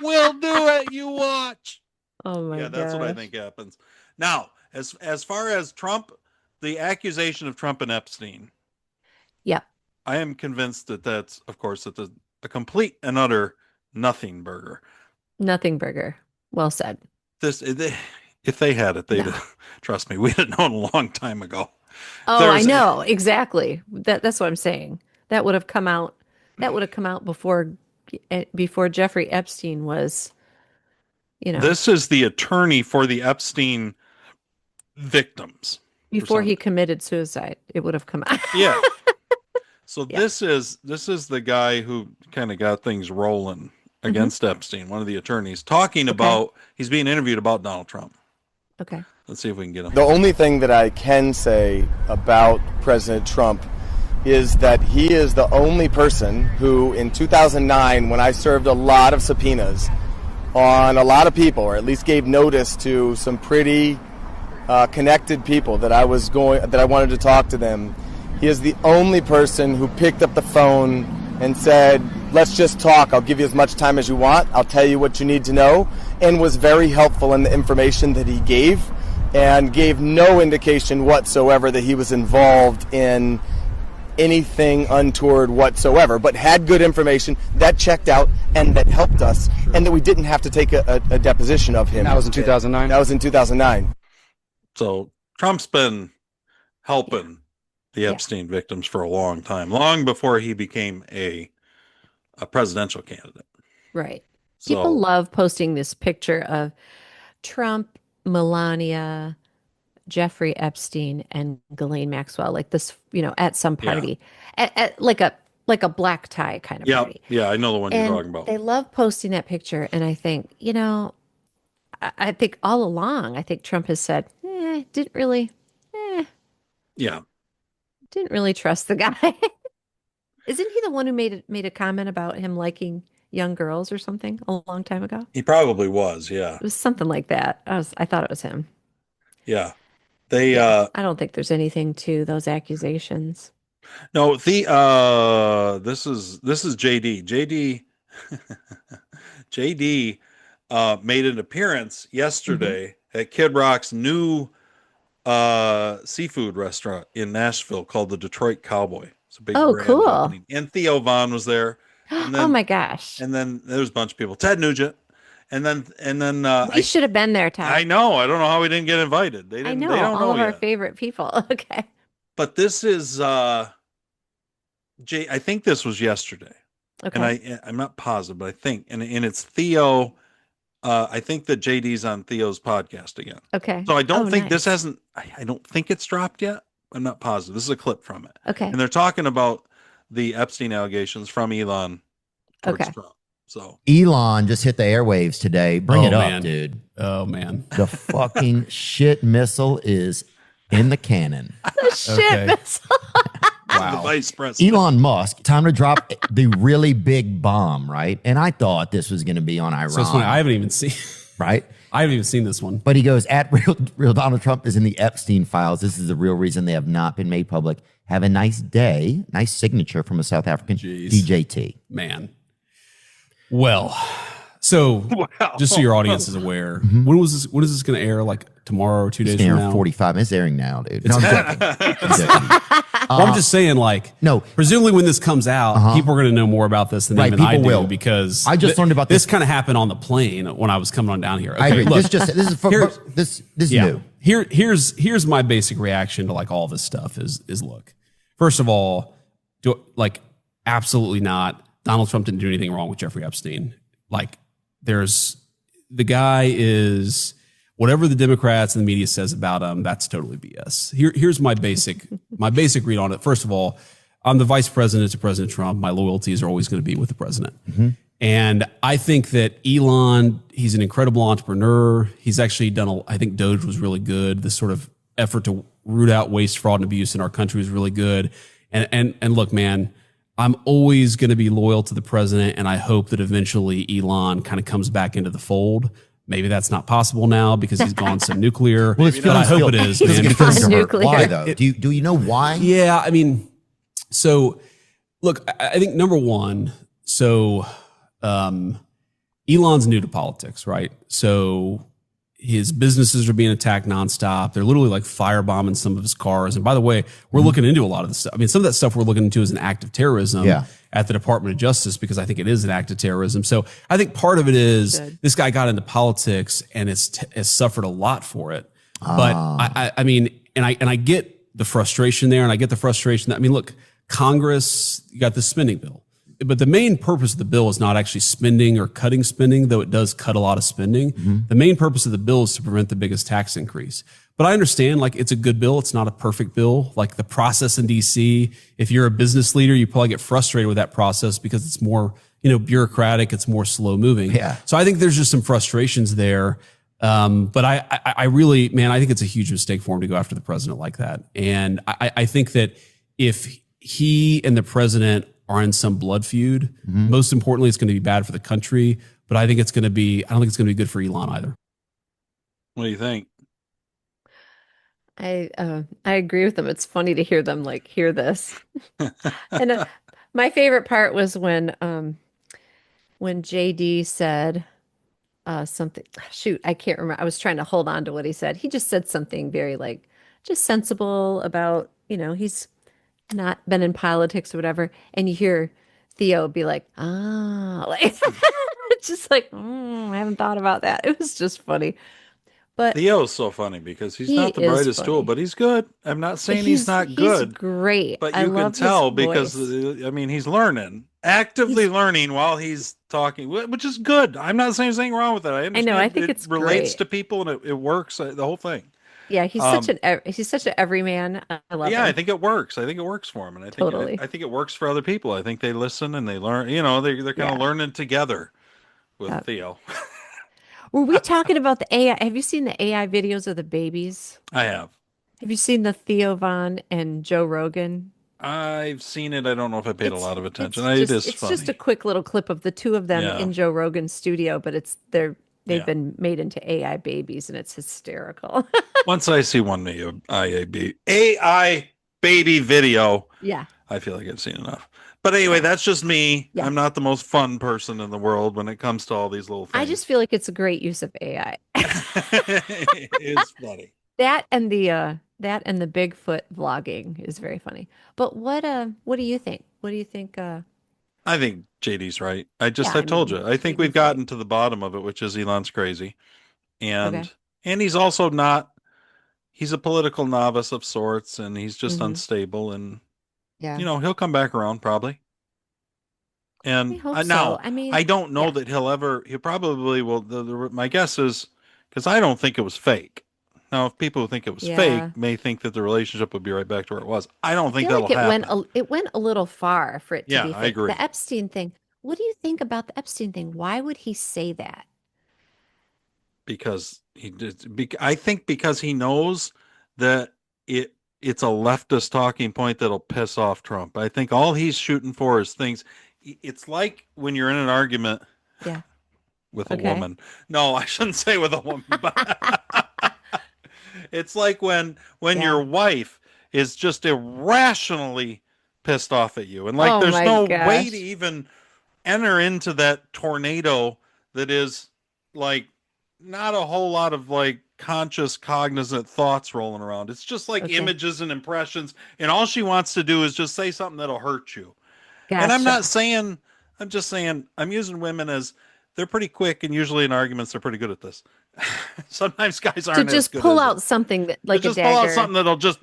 We'll do it. You watch. Oh my Yeah, that's what I gosh. think happens. Now, as far as Trump, the accusation of Trump and Epstein, Yep. I am convinced that that's, of course, that a complete and utter nothing burger. Nothing burger. Well said. If they had it, they'd No. trust me. We'd have known a long time ago. Oh, I There's know. Exactly. That's what I'm saying. That would have come out before Jeffrey Epstein was, you know, this is the attorney for the Epstein victims or before he something. committed suicide. It would have come out. Yeah. So Yeah. this is the guy who kind of got things rolling against Epstein, one of the attorneys, talking about he's being interviewed about Donald Trump. Okay. Let's see if we can get him. The only thing that I can say about President Trump is that he is the only person who, in 2009, when I served a lot of subpoenas on a lot of people, or at least gave notice to some pretty connected people that I wanted to talk to them, he is the only person who picked up the phone and said, "Let's just talk. I'll give you as much time as you want. I'll tell you what you need to know," and was very helpful in the information that he gave, and gave no indication whatsoever that he was involved in anything untoward whatsoever, but had good information that checked out and that helped us, and that we didn't have to take a deposition of him. That was in 2009? That was in 2009. So Trump's been helping the Epstein victims for a long time, long before he became a presidential candidate. Right. So, People love posting this picture of Trump, Melania, Jeffrey Epstein, and Ghislaine Maxwell, like this, at some party, at like a black tie kind of party. Yeah, I know the one you're And talking about. they love posting that picture, and I think, I think all along, I think Trump has said, Yeah. didn't really trust the guy. Isn't he the one who made a comment about him liking young girls or something a long time ago? He probably was, yeah. It was something like that. I thought it was him. Yeah. They I don't think there's anything to those accusations. no, this is JD. JD made an appearance yesterday at Kid Rock's new seafood restaurant in Nashville called the Detroit Cowboy. It's a big grand cool. opening. And Theo Vaughn was there. And then, Oh my gosh. And then there was a bunch of people. Ted Nugent. And then We should have been there, Todd. I know. I don't know how we didn't get invited. They didn't. I know, They don't all know of our yet. favorite people. Okay. But this is I think this was yesterday. Okay. And I'm not positive, but I think and it's Theo. I think that JD's on Theo's podcast again. Okay. So I don't think this nice. hasn't. I don't think it's dropped yet. I'm not positive. This is a clip from it. Okay. And they're talking about the Epstein allegations from Elon towards Okay. Trump. So Elon just hit the airwaves today. Bring it up, dude. Oh man, the fucking shit missile is in the cannon. The shit missile. wow. The vice president. Elon Musk, time to drop the really big bomb, right? And I thought this was going to be on Iran. So it's funny. I haven't even seen. Right. I haven't even seen this one. But he goes, at real Donald Trump is in the Epstein files. This is the real reason they have not been made public. Have a nice day. Nice signature from a South African DJT. Man. Well, so just so your audience is aware, when is this going to air? Like tomorrow or 2 days from now? 45. It's airing now, dude. No, I'm joking. Well, I'm just saying, like, no. Presumably, when this comes out, people are going to know more about this than even I do, because I just learned about this. Kind of happened on the plane when I was coming on down here. Okay, I agree. Look, this is new. Here's my basic reaction to like all this stuff is look. First of all, absolutely not. Donald Trump didn't do anything wrong with Jeffrey Epstein. Like, the guy is. Whatever the Democrats and the media says about him, that's totally BS. Here's my basic read on it. First of all, I'm the vice president to President Trump. My loyalties are always going to be with the president. And I think that Elon, he's an incredible entrepreneur. He's actually done I think Doge was really good. This sort of effort to root out waste, fraud, and abuse in our country is really good. And look, man, I'm always going to be loyal to the president, and I hope that eventually Elon kind of comes back into the fold. Maybe that's not possible now because he's gone so nuclear. Well, but I hope it is, man. Because why though? Do you know why? Yeah, I mean, so look, I think number one, so Elon's new to politics, right? So his businesses are being attacked nonstop. They're literally like firebombing some of his cars. And by the way, we're looking into a lot of this stuff. I mean, some of that stuff we're looking into is an act of terrorism at the Department of Justice, because I think it is an act of terrorism. So I think part of it is this guy got into politics and has suffered a lot for it. But I mean, and I get the frustration there, and I get the frustration that, I mean, look, Congress, you got the spending bill. But the main purpose of the bill is not actually spending or cutting spending, though it does cut a lot of spending. The main purpose of the bill is to prevent the biggest tax increase. But I understand, like, it's a good bill. It's not a perfect bill. Like the process in DC, if you're a business leader, you probably get frustrated with that process because it's more, bureaucratic. It's more slow moving. Yeah. So I think there's just some frustrations there. But I really, man, I think it's a huge mistake for him to go after the president like that. And I think that if he and the president are in some blood feud, most importantly, it's going to be bad for the country. But I don't think it's going to be good for Elon either. What do you think? I agree with them. It's funny to hear them hear this. And my favorite part was when JD said something. Shoot, I can't remember. I was trying to hold on to what he said. He just said something very just sensible about, he's not been in politics or whatever. And you hear Theo be like, it's just I haven't thought about that. It was just funny. But Theo's so funny because he's not the brightest tool, but he's good. I'm not saying he's not good. He's great. But you can tell because, he's learning, actively learning while he's talking, which is good. I'm not saying there's anything wrong with it. I understand. I know. I think it relates to people and it works, the whole thing. Yeah, he's such an everyman. I love him. I think it works. I think it works for him, and I think it works for other people. I think they listen and they learn. They're kind of learning together with Theo. Were we talking about the AI? Have you seen the AI videos of the babies? I have. Have you seen the Theo Von and Joe Rogan? I've seen it. I don't know if I paid a lot of attention. It's just a quick little clip of the two of them in Joe Rogan's studio, but they've been made into AI babies, and it's hysterical. Once I see one AI baby video, I feel like I've seen enough. But anyway, that's just me. Yeah. I'm not the most fun person in the world when it comes to all these little things. I just feel like it's a great use of AI. It's funny. That and the Bigfoot vlogging is very funny. But what do you think? What do you think? I think JD's right. I told you. I think we've gotten to the bottom of it, which is Elon's crazy. And he's also not, he's a political novice of sorts, and he's just unstable, and he'll come back around probably. And now, I don't know that he probably will. My guess is, because I don't think it was fake. Now, if people who think it was fake may think that the relationship would be right back to where it was. I don't think that'll happen. It went a little far for it to be fake. I agree. The Epstein thing What do you think about the Epstein thing? Why would he say that? Because I think because he knows that it's a leftist talking point that'll piss off Trump. I think all he's shooting for is things. It's like when you're in an argument Yeah. with a Okay. woman. No, I shouldn't say with a woman, but it's like when Yeah. your wife is just irrationally pissed off at you, and like Oh there's my no way gosh. to even enter into that tornado that is like not a whole lot of like conscious cognizant thoughts rolling around. It's just like Okay. images and impressions, and all she wants to do is just say something that'll hurt you. And I'm Gotcha. just saying I'm using women as they're pretty quick, and usually in arguments they're pretty good at this. Sometimes guys To aren't as just good pull as it. out something that, To like a just pull out dagger. something that'll just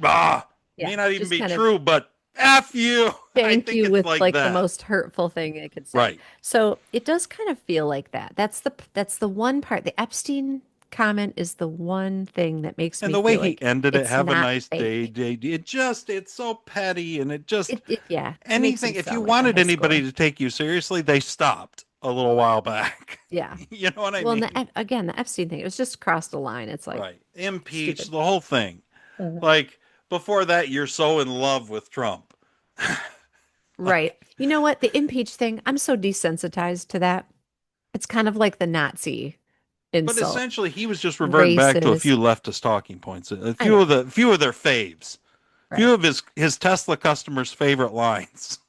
Yeah. may not even Just be kind of true, but F you. I thank think you it's with like like the that. most hurtful thing it could say. Right. So it does kind of feel like that. That's the one part. The Epstein comment is the one thing that makes And me the way feel he like ended it, it's have a not nice fake. day. It's so petty, and it just Yeah, it makes him anything. If you sound like a wanted high anybody schooler. to take you seriously, they stopped a little while back. Yeah. You know what I Well, mean? and again, the Epstein thing, it was just crossed the line. It's like Right. Impeach stupid. the whole thing. Mhm. Like before that, you're so in love with Trump. Right. You know what? The impeach thing, I'm so desensitized to that. It's kind of like the Nazi But insult. essentially, he was just reverting back to a Racist. few leftist talking points, a I know. few of their faves, few Right. of his Tesla customers' favorite lines.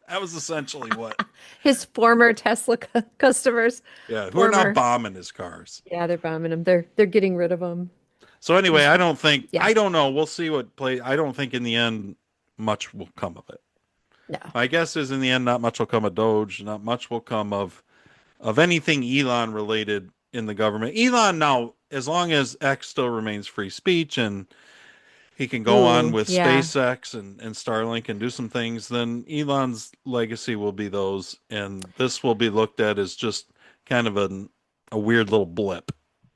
That was essentially what. His former Tesla customers. Yeah, who are now Former. bombing his cars. Yeah, they're bombing him. They're getting rid of him. So anyway, Yeah. I don't know. We'll see what play. I don't think in the end much will come of it. No. My guess is in the end, not much will come of Doge. Not much will come of anything Elon related in the government. Elon now, as long as X still remains free speech and he can go on Ooh, with yeah. SpaceX and Starlink and do some things, then Elon's legacy will be those, and this will be looked at as just kind of a weird little blip.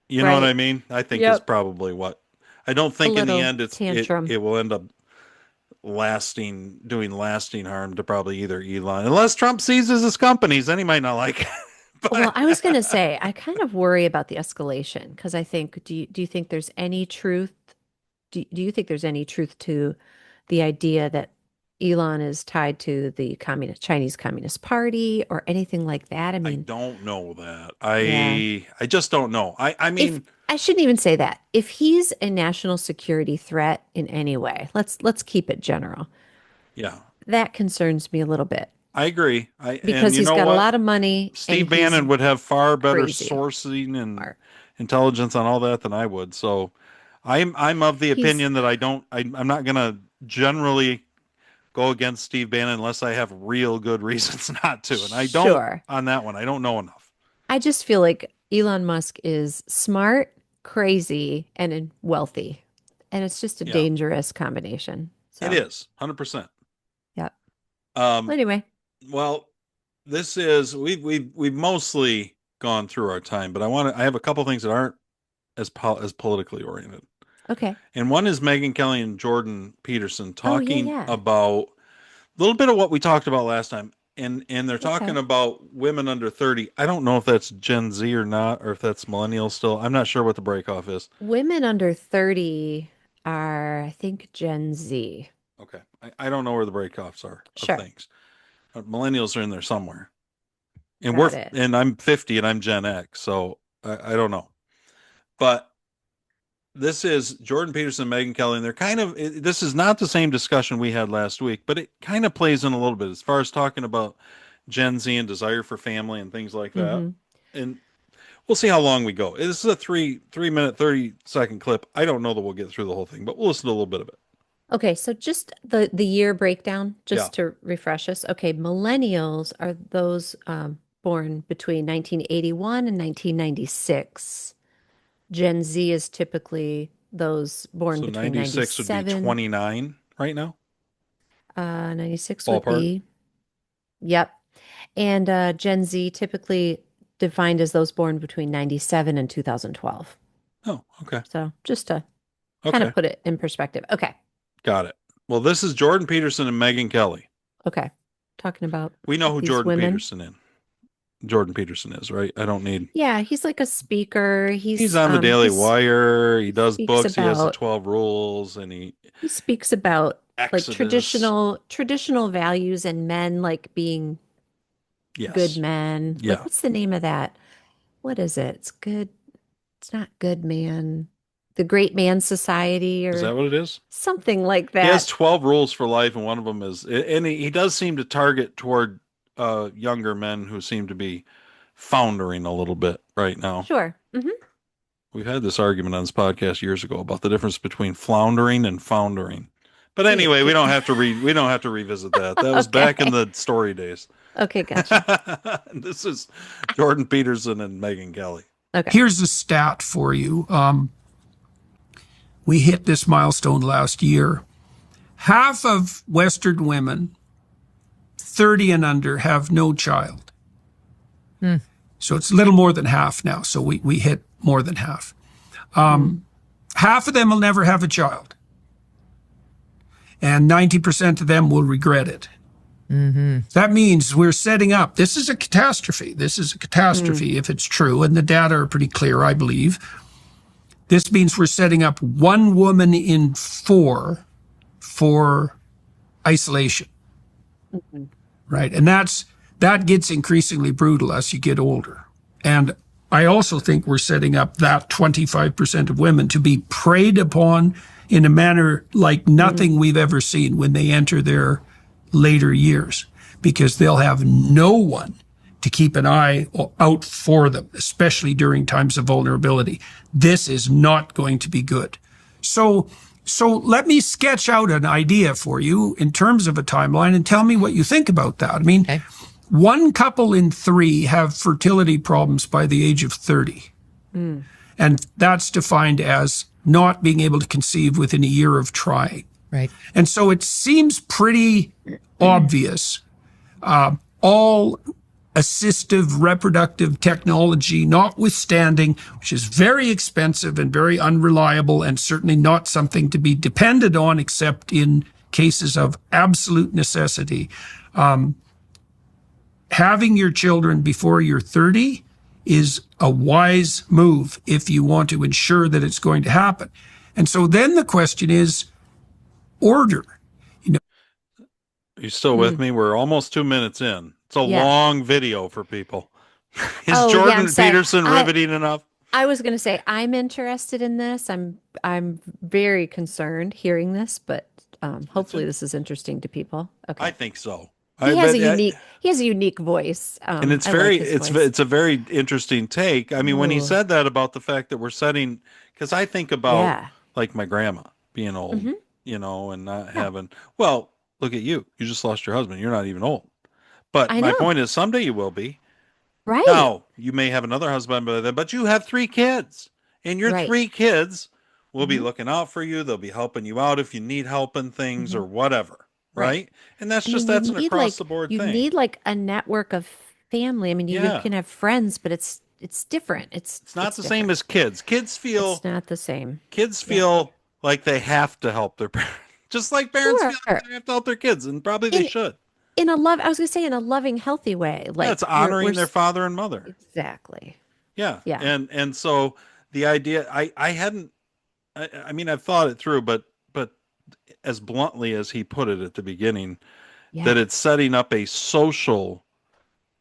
You know what I Right. mean? I think is Yep. probably what. I don't A think in the little end tantrum. it will end up doing lasting harm to probably either Elon, unless Trump seizes his companies, then he might not like it. Well, I was going to say, I kind of worry about the escalation because I think, do you think there's any truth? Do you think there's any truth to the idea that Elon is tied to the Chinese Communist Party or anything like that? I I mean, don't know that. yeah. I just don't know. I If mean, I shouldn't even say that. If he's a national security threat in any way, let's keep it general. yeah, That concerns me a little bit I agree. And because you he's know got a what? lot of money and Steve he's Bannon would have far better crazy sourcing and smart. intelligence on all that than I would. So I'm of the He's opinion that I'm not going to generally go against Steve Bannon unless I have real good reasons not to. And I don't sure. on that one. I don't know enough. I just feel like Elon Musk is smart, crazy, and wealthy. And it's just a Yeah, dangerous combination. it So, is 100%. yeah. Um, Anyway, well, this is we've mostly gone through our time, but I have a couple things that aren't as politically oriented. okay. And one is Megyn Kelly and Jordan Peterson Oh, yeah, talking yeah. about a little bit of what we talked about last time. And they're talking Okay. about women under 30. I don't know if that's Gen Z or not, or if that's millennials still. I'm not sure what the breakoff is. Women under 30 are, I think, Gen Z. Okay. I don't know where the breakoffs are Sure. of things. Millennials are in there somewhere. And Got it. and I'm 50 and I'm Gen X, so I don't know. But this is Jordan Peterson, Megyn Kelly, and they're this is not the same discussion we had last week, but it kind of plays in a little bit as far as talking about Gen Z and desire for family and things like that. hmm And we'll see how long we go. This is a 3 minute, 30-second clip. I don't know that we'll get through the whole thing, but we'll listen to a little bit of it. Okay, so just the year breakdown, just Yeah. to refresh us. Okay, millennials are those born between 1981 and 1996. Gen Z is typically those born So between 96 would be 97. 29 right now. 96 would Ballpark. be, yep. And Gen Z typically defined as those born between 97 and 2012. Oh, okay. So just to kind Okay. of put it in perspective. Okay, Got it. Well, this is Jordan Peterson and Megyn Kelly. okay. Talking about We know who these Jordan women. Peterson is. Jordan Peterson is, right? I don't need. Yeah, he's like a speaker. He's on the Daily Wire. He does speaks books. He has the about 12 rules, and he speaks about like Exodus. traditional values and men like being good Yes. men. Yeah. Like what's the name of that? What is it? It's good. It's not Good Man. The Great Man Society Is or that what it is? something like He has that. 12 rules for life, and one of them is, and he does seem to target toward younger men who seem to be foundering a little bit right now. Sure. Hmm. We've had this argument on this podcast years ago about the difference between floundering and foundering. But anyway, we don't have to revisit that. That was back in the story days. Okay, gotcha. This is Jordan Peterson and Megyn Kelly. Okay. Here's a stat for you. We hit this milestone last year. Half of Western women, 30 and under, have no child. So it's a little more than half now. So we hit more than half. Half of them will never have a child. And 90% of them will regret it. That means we're setting up. This is a catastrophe. This is a catastrophe if it's true. And the data are pretty clear, I believe. This means we're setting up 1 woman in 4 for isolation. Right. And that gets increasingly brutal as you get older. And I also think we're setting up that 25% of women to be preyed upon in a manner like nothing we've ever seen when they enter their later years, because they'll have no one to keep an eye out for them, especially during times of vulnerability. This is not going to be good. So let me sketch out an idea for you in terms of a timeline and tell me what you think about that. I mean, 1 couple in 3 have fertility problems by the age of 30. And that's defined as not being able to conceive within a year of trying. Right. And so it seems pretty obvious. All assistive reproductive technology notwithstanding, which is very expensive and very unreliable and certainly not something to be depended on except in cases of absolute necessity. Having your children before you're 30 is a wise move if you want to ensure that it's going to happen. And so then the question is order. Are you still with me? We're almost 2 minutes in. It's a long video for people. Is Jordan Peterson riveting enough? I was going to say I'm interested in this. I'm very concerned hearing this, but hopefully this is interesting to people. Okay. I think so. He has a unique voice. And it's it's a very interesting take. I mean, when he said that about the fact that we're setting, because I think about like my grandma being old, and not having, well, look at you. You just lost your husband. You're not even old. But my point is someday you will be. Right. Now, you may have another husband by then, but you have 3 kids. And your 3 kids will be looking out for you. They'll be helping you out if you need help in things or whatever. Right. And that's that's an across the board thing. You need like a network of family. I mean, you can have friends, but it's different. It's not the same as kids. Kids feel it's not the same. Kids feel like they have to help their parents, just like parents feel like they have to help their kids, and probably they should. I was going to say in a loving, healthy way. Like it's honoring their father and mother. Exactly. Yeah. Yeah. And so the idea, I mean, I've thought it through, but as bluntly as he put it at the beginning, that it's setting up a social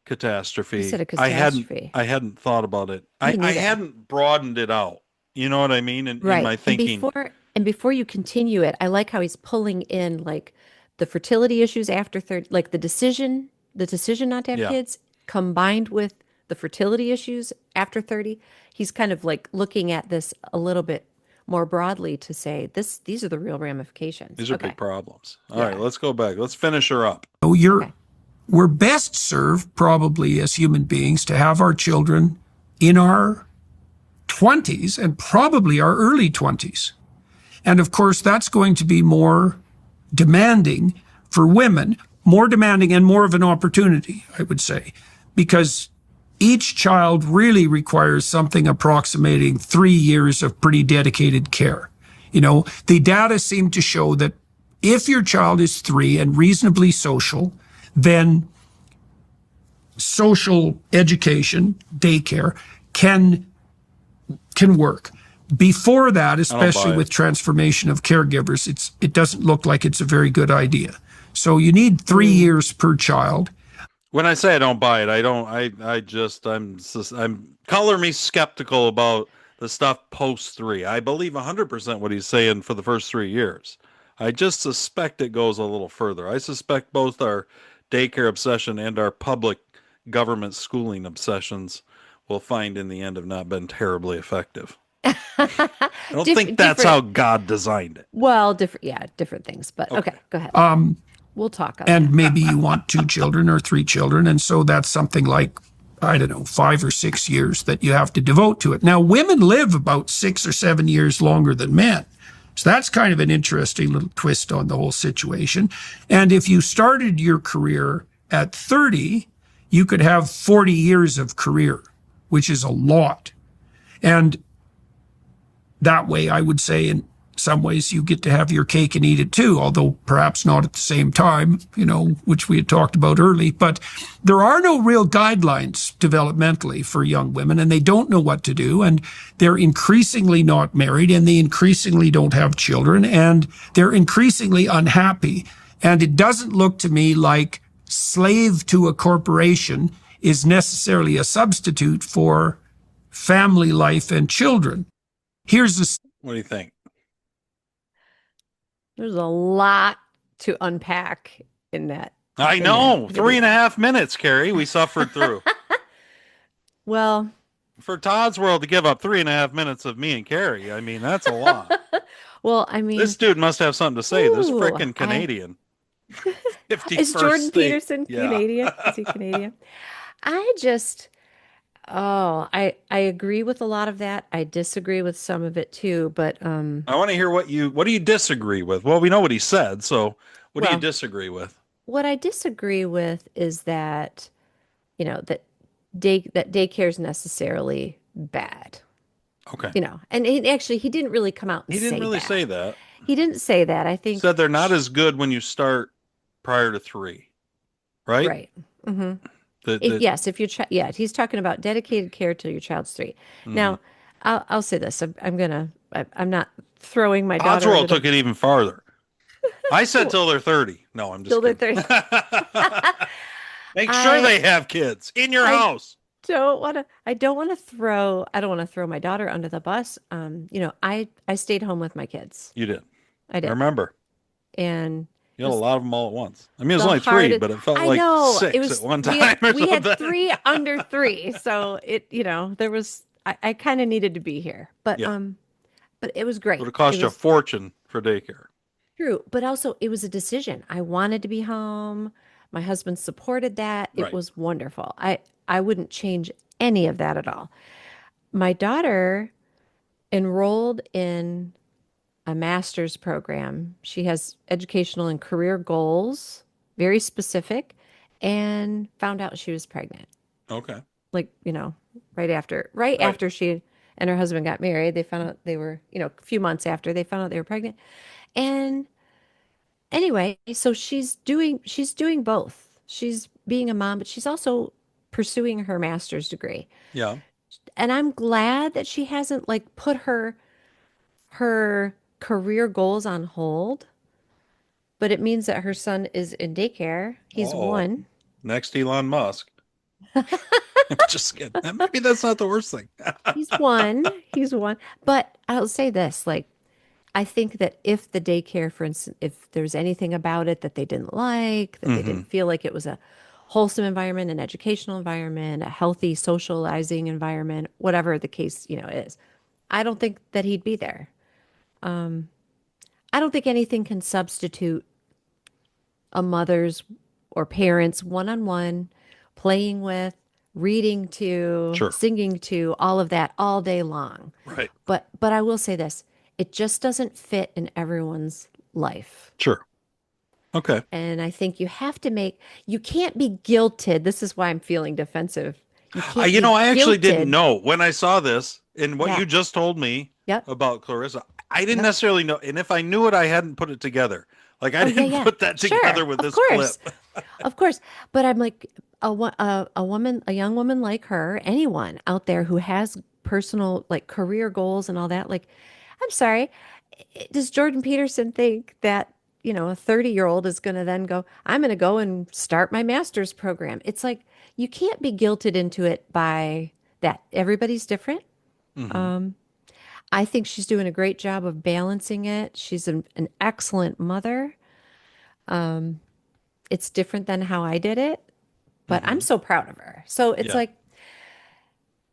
catastrophe. You said a catastrophe. I hadn't thought about it. I hadn't broadened it out. You know what I mean? In my thinking. And before you continue it, I like how he's pulling in like the fertility issues after 30, like the decision not to have kids combined with the fertility issues after 30. He's kind of like looking at this a little bit more broadly to say these are the real ramifications. These are big problems. All right, let's go back. Let's finish her up. We're best served probably as human beings to have our children in our 20s and probably our early 20s. And of course, that's going to be more demanding for women, more demanding and more of an opportunity, I would say, because each child really requires something approximating 3 years of pretty dedicated care. The data seem to show that if your child is 3 and reasonably social, then social education, daycare, can work. Before that, especially with transformation of caregivers, it doesn't look like it's a very good idea. So you need 3 years per child. When I say I don't buy it, I'm color me skeptical about the stuff post 3. I believe 100% what he's saying for the first 3 years. I just suspect it goes a little further. I suspect both our daycare obsession and our public government schooling obsessions will find in the end have not been terribly effective. I don't think that's how God designed it. Well, different things. But okay, go ahead. We'll talk on And that. maybe you want 2 children or 3 children. And so that's something like, I don't know, 5 or 6 years that you have to devote to it. Now, women live about 6 or 7 years longer than men. So that's kind of an interesting little twist on the whole situation. And if you started your career at 30, you could have 40 years of career, which is a lot. And that way, I would say in some ways you get to have your cake and eat it too, although perhaps not at the same time, which we had talked about early. But there are no real guidelines developmentally for young women, and they don't know what to do. And they're increasingly not married, and they increasingly don't have children, and they're increasingly unhappy. And it doesn't look to me like slave to a corporation is necessarily a substitute for family life and children. What do you think? There's a lot to unpack in that. I know. 3.5 minutes, Carrie, we suffered through. Well, for Todd's World to give up 3.5 minutes of me and Carrie, I mean, that's a lot. Well, I mean, this dude must have something to say. This frickin' Canadian. Is Jordan state. Peterson Yeah. Canadian? Is he Canadian? I agree with a lot of that. I disagree with some of it too, but I want to hear what do you disagree with? Well, we know what he said, so what do you disagree with? What I disagree with is that, that daycare is necessarily bad. Okay. And he didn't really come out and He didn't say really that. say that. He didn't say that. I think He said they're not as good when you start prior to 3. Right? Right. Mm-hmm. Yes, if your he's talking about dedicated care till your child's 3. Mhm. Now, I'll say this: I'm not throwing my Todd's daughter. World took it even farther. I said till they're 30. No, I'm just Till they're kidding. 30. Make sure they have kids in your house. I don't want to throw my daughter under the bus. I stayed home with my kids. You did. I did. I remember. And you had a lot of them all at once. I mean, it was only 3, but it felt like 6 at one time. We had 3 under 3, so there was. I kind of needed to be here, but it was great. It would have cost you a fortune for daycare. True, but also it was a decision. I wanted to be home. My husband supported that. It was wonderful. I wouldn't change any of that at all. My daughter enrolled in a master's program. She has educational and career goals, very specific, and found out she was pregnant. Okay. Like, right after she and her husband got married, they found out they were, a few months after they found out they were pregnant. And anyway, so she's doing both. She's being a mom, but she's also pursuing her master's degree. Yeah. And I'm glad that she hasn't put her career goals on hold, but it means that her son is in daycare. He's 1. Next Elon Musk. Just kidding. Maybe that's not the worst thing. He's 1. But I'll say this, I think that if the daycare, for instance, if there's anything about it that they didn't like, that they didn't feel like it was a wholesome environment, an educational environment, a healthy socializing environment, whatever the case, is, I don't think that he'd be there. I don't think anything can substitute a mother's or parents one-on-one playing with, reading to, singing to, all of that all day long. Right. But I will say this, it just doesn't fit in everyone's life. Sure. Okay. And I think you can't be guilted. This is why I'm feeling defensive. I actually didn't know when I saw this and what you just told me about Clarissa. I didn't necessarily know. And if I knew it, I hadn't put it together. I didn't put that together with this clip. Of course. But I'm a young woman like her, anyone out there who has personal like career goals and all that, like, I'm sorry, does Jordan Peterson think that, a 30-year-old is going to then go, I'm going to go and start my master's program? It's like you can't be guilted into it by that. Everybody's different. Mhm. I think she's doing a great job of balancing it. She's an excellent mother. It's different than how I did it, but I'm Mhm. so proud of her. So it's Yeah. like,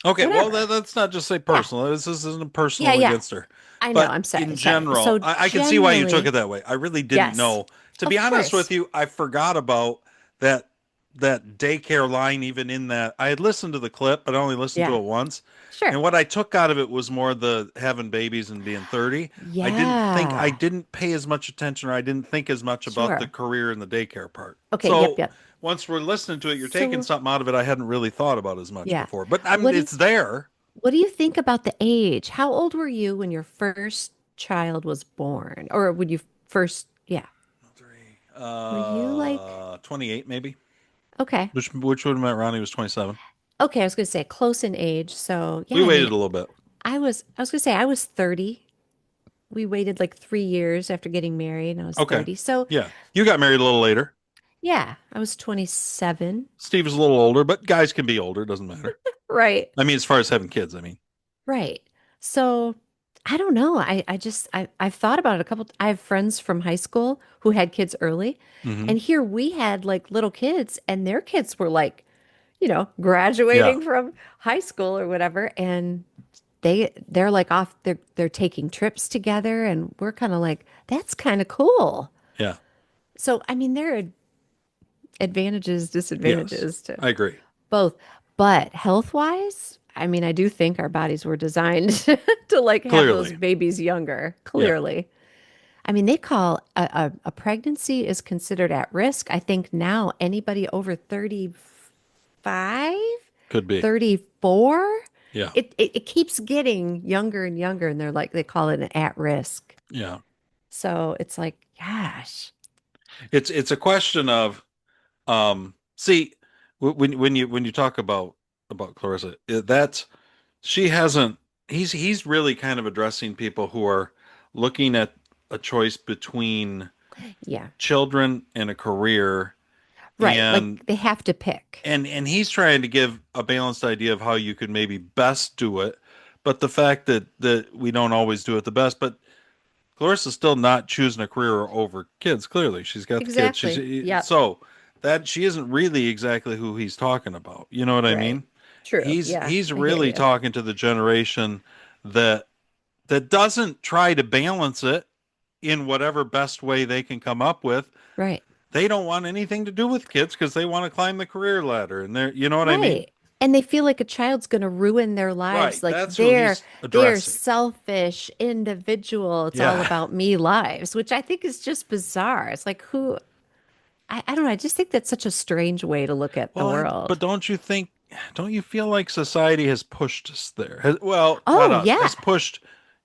Okay, well, whatever. let's not just say Yeah. personal. This isn't Yeah, personal yeah. against her. I know. But I'm sorry. in Sorry. general, So I can see why you took it generally, that way. I really didn't yes, know. To be of honest course. with you, I forgot about that that daycare line even in that. I had listened to the clip, but I only listened to Yeah. it once. Sure. And what I took out of it was more the having babies and being 30. I Yeah. didn't pay as much attention, or I didn't think as much about the Sure. career and the daycare part. Okay. Yep. So Yep. once we're listening to it, you're taking So, something out of it I hadn't really thought about as much yeah. before. But What do you, it's there. what do you think about the age? How old were you when your first child was born? Or when you first, yeah. Were you like, 28 maybe. okay. Which would have meant Ronnie was 27. Okay, I was going to say close in age. So, yeah, We I mean, waited a little bit. I was going to say I was 30. We waited like 3 years after getting married, and I was Okay. 30. So, Yeah. You got married a little later. yeah, I was 27. Steve was a little older, but guys can be older, doesn't matter. Right. I mean, as far as having kids, I mean. Right. So, I don't know. I've thought about it a couple. I have friends from high school who had kids early, Hmm. and here we had like little kids, and their kids were like, Yeah. graduating from high school or whatever, and they're like off. They're taking trips together, and we're kind of like, that's kind of cool. Yeah. So, I mean, there are advantages, Yes. disadvantages to I agree. both. But health-wise, I mean, I do think our bodies were designed to like have those Clearly. babies younger, Yeah. clearly. I mean, they call a pregnancy is considered at risk. I think now anybody over 35, Could be. 34, Yeah. it keeps getting younger and younger, and they call it an at risk. Yeah. So it's like, gosh. It's a question of see when you talk about Clarissa, that's she hasn't he's really kind of addressing people who are looking at a choice between Yeah. children and a career, Right. and Like they have to pick. and he's trying to give a balanced idea of how you could maybe best do it, but the fact that we don't always do it the best. But Clarissa's still not choosing a career over kids. Clearly, she's got the kids. Exactly. Yep. So that she isn't really exactly who he's talking about. You know what I Right. mean? True. He's Yeah. he's I hear really you. talking to the generation that doesn't try to balance it in whatever best way they can come up with. Right. They don't want anything to do with kids because they want to climb the career ladder, and you know what I mean? Right. And they feel like a child's going to ruin their lives. Right. Like That's who they're he's they're addressing. selfish, individual. It's all Yeah. about me lives, which I think is just bizarre. It's like I don't know. I just think that's such a strange way to look at the Well, but world. don't you feel like society has pushed us there? Well, not Oh, us, yeah. has pushed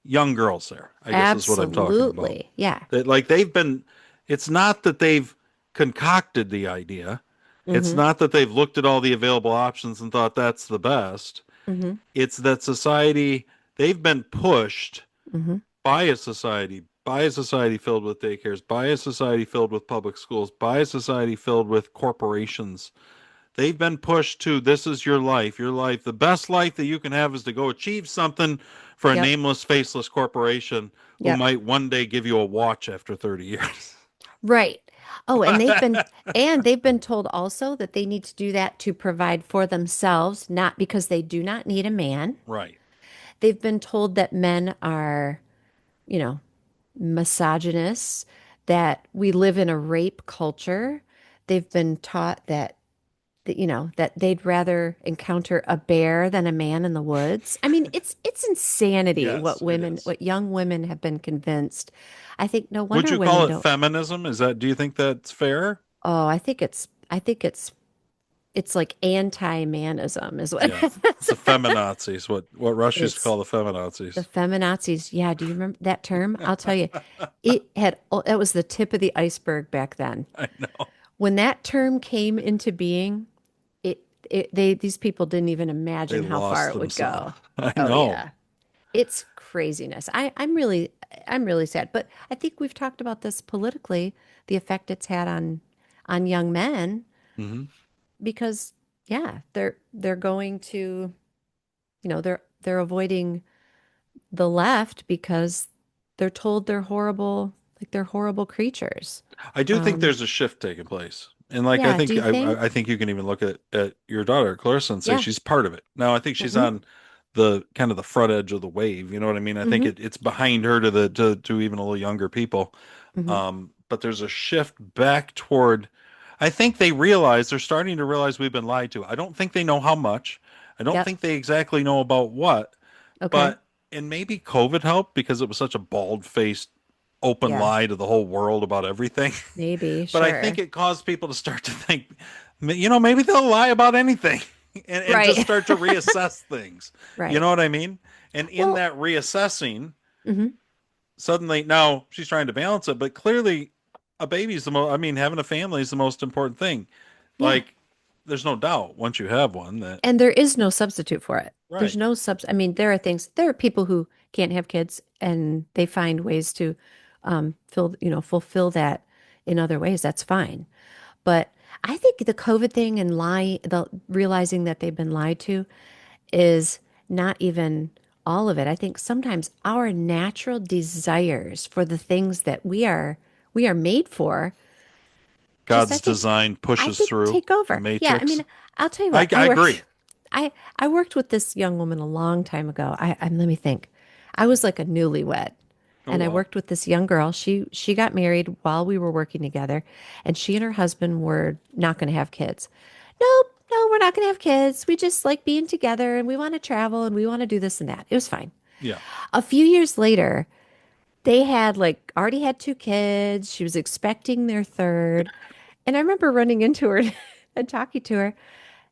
young girls there, I guess is what I'm talking about. Absolutely. Yeah. That it's not that they've concocted the idea. It's Mm-hmm. not that they've looked at all the available options and thought that's the best. Mm-hmm. It's that they've been pushed Mm-hmm. by a society filled with daycares, by a society filled with public schools, by a society filled with corporations. They've been pushed to this is your life. Your life, the best life that you can have is to go achieve something for a Yep. nameless, faceless corporation who Yep. might one day give you a watch after 30 years. Right. Oh, and they've been told also that they need to do that to provide for themselves, not because they do not need a man. Right. They've been told that men are, you know, misogynists, that we live in a rape culture. They've been taught that they'd rather encounter a bear than a man in the woods. I mean, it's insanity Yes, it is. what young women have been convinced. I think no Would wonder you women call it don't. feminism? Do you think that's fair? Oh, I think it's like anti-manism is what Yeah. The feminazis, what Rush used to it's call the feminazis. the feminazis. Yeah, do you remember that term? I'll tell you. That was the tip of the iceberg back then. I know. When that term came into being, these people didn't even They imagine how far lost it would themselves. go. I Oh know. yeah. It's craziness. I'm really sad. But I think we've talked about this politically, the effect it's had on young men Hmm. because yeah, they're going to, they're avoiding the left because they're told they're horrible, like they're horrible creatures. I do think there's a shift taking place. And like I Yeah, do think you think? I think you can even look at your daughter, Clarissa, and say Yeah. she's part of it. Now I think she's Hmm. on the kind of the front edge of the wave. You know what I mean? I think Hmm. it's behind her to to even a little younger people. Hmm. But there's a shift back toward. I think they're starting to realize we've been lied to. I don't think they know how much. I don't Yep. think they exactly know about what. Okay. But and maybe COVID helped because it was such a bald-faced open Yeah. lie to the whole world about everything. Maybe. But I think Sure. it caused people to start to think, maybe they'll lie about anything and just Right. start to reassess things. You Right. know what I mean? And in Well, that reassessing, hmm suddenly now she's trying to balance it, but clearly a baby's the most, I mean, having a family is the most important thing. yeah. Like, there's no doubt once you have one that, And there is no substitute for it. There's right. no I mean, there are people who can't have kids and they find ways to fulfill that in other ways. That's fine. But I think the COVID thing and the realizing that they've been lied to is not even all of it. I think sometimes our natural desires for the things that we are made for, just God's design I pushes think through take the over. Yeah, I matrix. mean, I'll tell you I, what, I agree. I worked with this young woman a long time ago. Let me think. I was like a newlywed. Oh, And I wow. worked with this young girl. She got married while we were working together, and she and her husband were not going to have kids. Nope, no, we're not going to have kids. We just like being together and we want to travel and we want to do this and that. It was fine. Yeah. A few years later, they had like already had two kids. She was expecting their third. And I remember running into her and talking to her,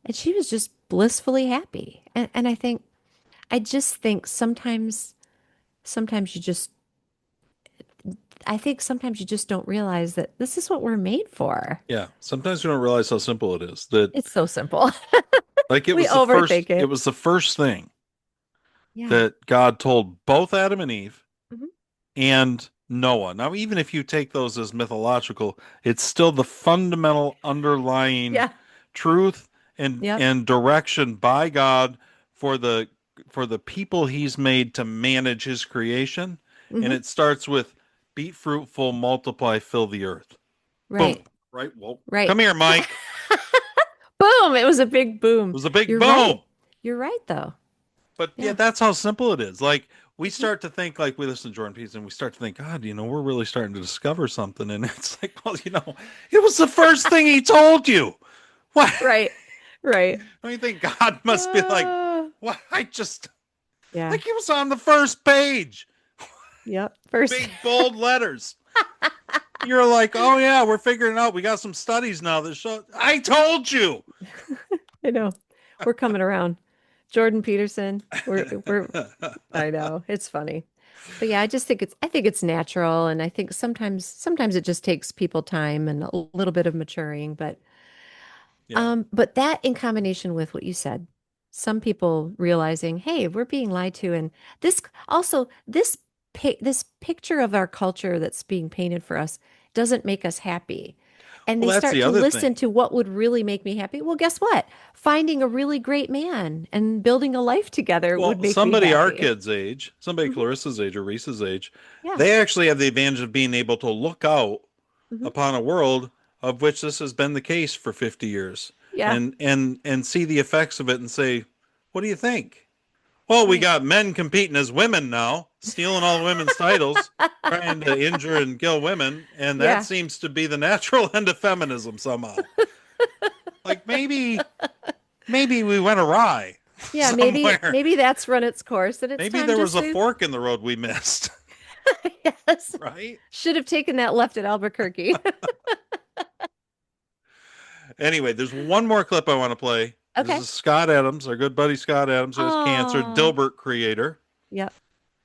and she was just blissfully happy. And I just think sometimes I think sometimes you just don't realize that this is what we're made for. Yeah. Sometimes we don't realize how simple it is that It's so simple. like We overthink it it. was the first thing Yeah. that God told both Adam and Eve Mhm. and Noah. Now, even if you take those as mythological, it's still the fundamental underlying Yeah. truth Yep. and direction by God for the people he's made to manage his creation. And Hmm. it starts with be fruitful, multiply, fill the earth. Boom. Right. Right? Well, Right. come here, Mike. Boom. It was a big It boom. was a big You're boom. right. You're right, though. But yeah, Yeah. that's how simple it is. Like we start to think, like we listen to Jordan Peterson, and we start to think, God, we're really starting to discover something. And it's like, well, it was the first thing he told you. What? Right. Right. Don't you think God must be like, what? Yeah. Like he was on the first page, Yep. First. big bold letters. You're like, oh yeah, we're figuring it out. We got some studies now that show. I told you. I know. We're coming around. Jordan Peterson. I know. It's funny. But yeah, I think it's natural, and I think sometimes it just takes people time and a little bit of maturing, Yeah. but that in combination with what you said, some people realizing, hey, we're being lied to, and this also this picture of our culture that's being painted for us doesn't make us happy. And Well, they that's start the to other listen thing. to what would really make me happy. Well, guess what? Finding a really great man and building a life together would Well, make me somebody our happy. kids' age, somebody Hmm. Clarissa's age or Reese's age, Yeah. they actually have the advantage of being able to look out Hmm. upon a world of which this has been the case for 50 years Yeah. and see the effects of it and say, what do you think? Well, we Right. got men competing as women now, stealing all the women's titles, trying to injure and kill women, and that Yeah. seems to be the natural end of feminism somehow. Like maybe we went awry Yeah, somewhere. maybe that's run its course and it's Maybe time there was just a to fork in the road we missed, yes. right? Should have taken that left at Albuquerque. Anyway, there's one more clip I want to play. Okay. This is Scott Adams, our good buddy Scott Adams, who has cancer, Oh. Dilbert creator. Yep.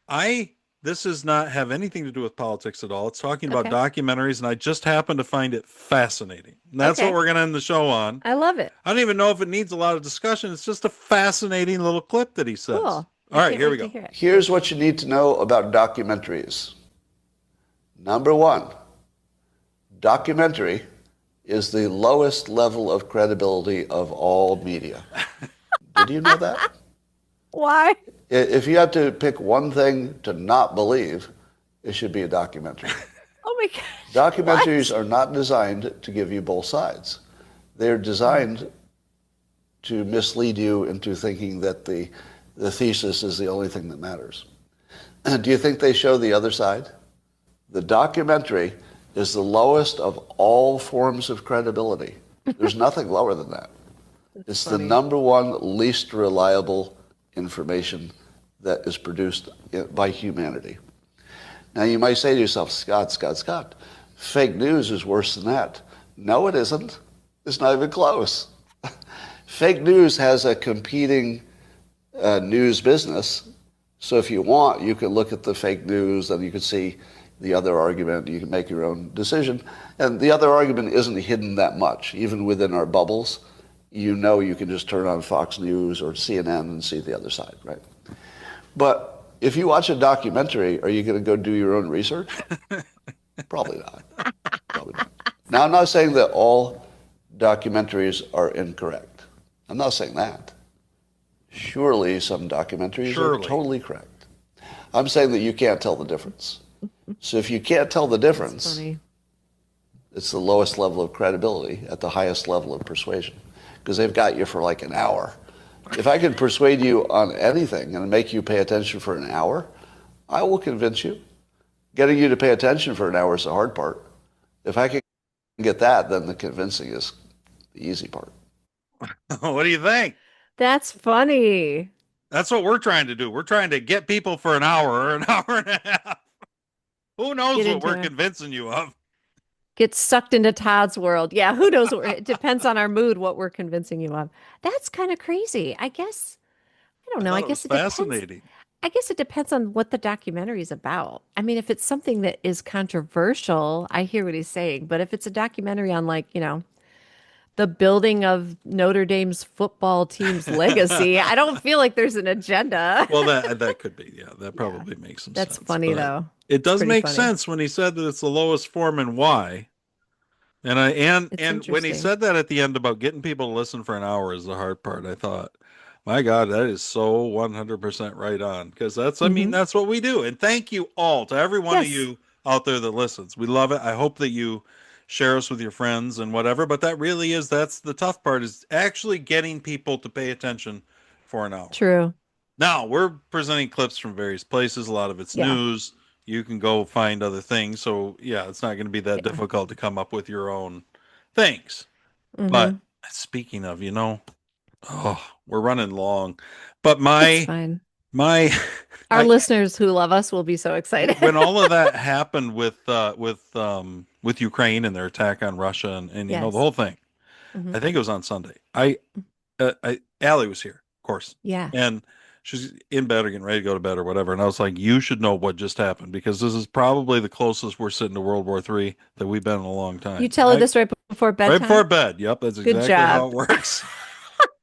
I this does not have anything to do with politics at all. It's talking about Okay. documentaries, and I just happen to find it fascinating. And that's Okay. what we're going to end the show on. I love it. I don't even know if it needs a lot of discussion. It's just a fascinating little clip that he says. Cool. All right, here we go. Here's what you need to know about documentaries. Number one, documentary is the lowest level of credibility of all media. Did you know that? Why? If you have to pick one thing to not believe, it should be a documentary. Oh my God. Documentaries are not designed to give you both sides. They're designed to mislead you into thinking that the thesis is the only thing that matters. Do you think they show the other side? The documentary is the lowest of all forms of credibility. There's nothing lower than that. It's the number one least reliable information that is produced by humanity. Now you might say to yourself, Scott, fake news is worse than that. No, it isn't. It's not even close. Fake news has a competing news business. So if you want, you can look at the fake news and you can see the other argument. You can make your own decision. And the other argument isn't hidden that much. Even within our bubbles, you know you can just turn on Fox News or CNN and see the other side, right? But if you watch a documentary, are you going to go do your own research? Probably not. Probably not. Now, I'm not saying that all documentaries are incorrect. I'm not saying that. Surely some documentaries are totally correct. I'm saying that you can't tell the difference. So if you can't tell the difference, it's the lowest level of credibility at the highest level of persuasion, because they've got you for like an hour. If I can persuade you on anything and make you pay attention for an hour, I will convince you. Getting you to pay attention for an hour is the hard part. If I can get that, then the convincing is the easy part. What do you think? That's funny. That's what we're trying to do. We're trying to get people for an hour or an hour and a half. Who knows Get what into we're it. convincing you of? Get sucked into Todd's world. Yeah, who knows? It depends on our mood what we're convincing you of. That's kind of crazy. I guess, I don't know. I guess it depends. Fascinating. I guess it depends on what the documentary is about. I mean, if it's something that is controversial, I hear what he's saying. But if it's a documentary on, like, the building of Notre Dame's football team's legacy, I don't feel like there's an agenda. Well, that could be. Yeah, that probably makes some sense. That's funny, but though. It does Pretty make funny. sense when he said that it's the lowest form and why. And when he said that at the end about getting people to listen for an hour is the hard part, I thought, my God, that is so 100% right on. Because I mean, that's what we do. And thank you all to every one of you out there that listens. We love it. I hope that you share us with your friends and whatever. But that's the tough part, is actually getting people to pay attention for an hour. True. Now, we're presenting clips from various places. A lot of it's news. You can go find other things. So, yeah, it's not going to be that difficult to come up with your own things. But speaking of, we're running long. But It's fine. Our listeners who love us will be so excited. When all of that happened with Ukraine and their attack on Russia and the whole thing, I think it was on Sunday. Allie was here, of course. Yeah. And she's in bed or getting ready to go to bed or whatever. And I was like, you should know what just happened, because this is probably the closest we're sitting to World War III that we've been in a long time. You tell her this right before bedtime? Right before bed. Yep. That's Good exactly job. how it works.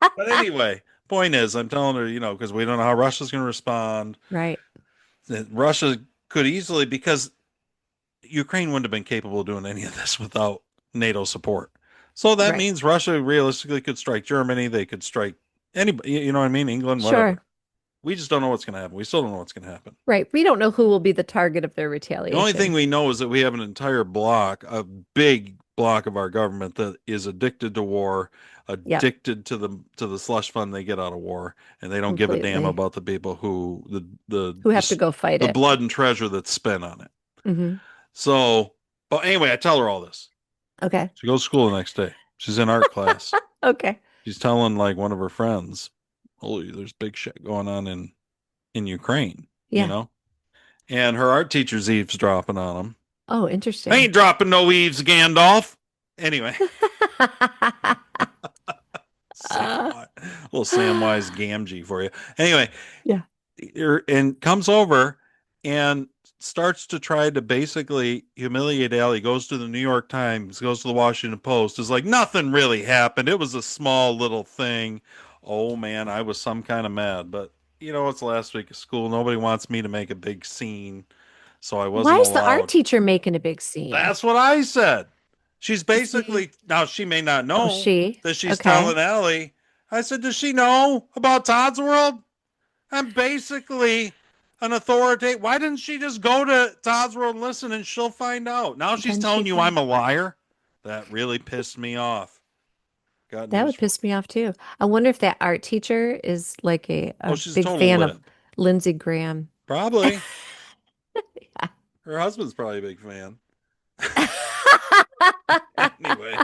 But anyway, point is, I'm telling her, because we don't know how Russia's going to respond. Right. That Russia could easily, because Ukraine wouldn't have been capable of doing any of this without NATO support. So that means Russia realistically could strike Germany. They could strike anybody, you know what I mean? England, whatever. Sure. We just don't know what's going to happen. We still don't know what's going to happen. Right. We don't know who will be the target of their retaliation. The only thing we know is that we have an entire block, a big block of our government that is addicted to war, addicted to the slush fund they get out of war, and they don't give a damn about the people who have to go fight the it. blood and treasure that's spent on it. Mm-hmm. So, but anyway, I tell her all this. Okay. She goes to school the next day. She's in art class. Okay. She's telling like one of her friends, "Holy, there's big shit going on in Ukraine." Yeah. And her art teacher's eavesdropping on them. Oh, interesting. I ain't dropping no eaves, Gandalf. Anyway. Little Samwise Gamgee for you. Anyway. Yeah. And comes over and starts to try to basically humiliate Allie, goes to the New York Times, goes to the Washington Post, is like, nothing really happened. It was a small little thing. Oh man, I was some kind of mad, but it's last week of school. Nobody wants me to make a big scene, so I Why wasn't is the art allowed. teacher making a big scene? That's what I said. She's basically, now she may not Oh, know she? that she's Okay. telling Allie. I said, does she know about Todd's World? I'm basically an authority. Why didn't she just go to Todd's World and listen, and she'll find out? Now she's Then telling she'd you find- I'm a liar. That really pissed me off. Got That news would for piss me off too. I wonder if that art teacher is like a, Oh, a she's a big total fan lip. of Lindsey Graham. Probably. Her husband's probably a big fan. Anyway.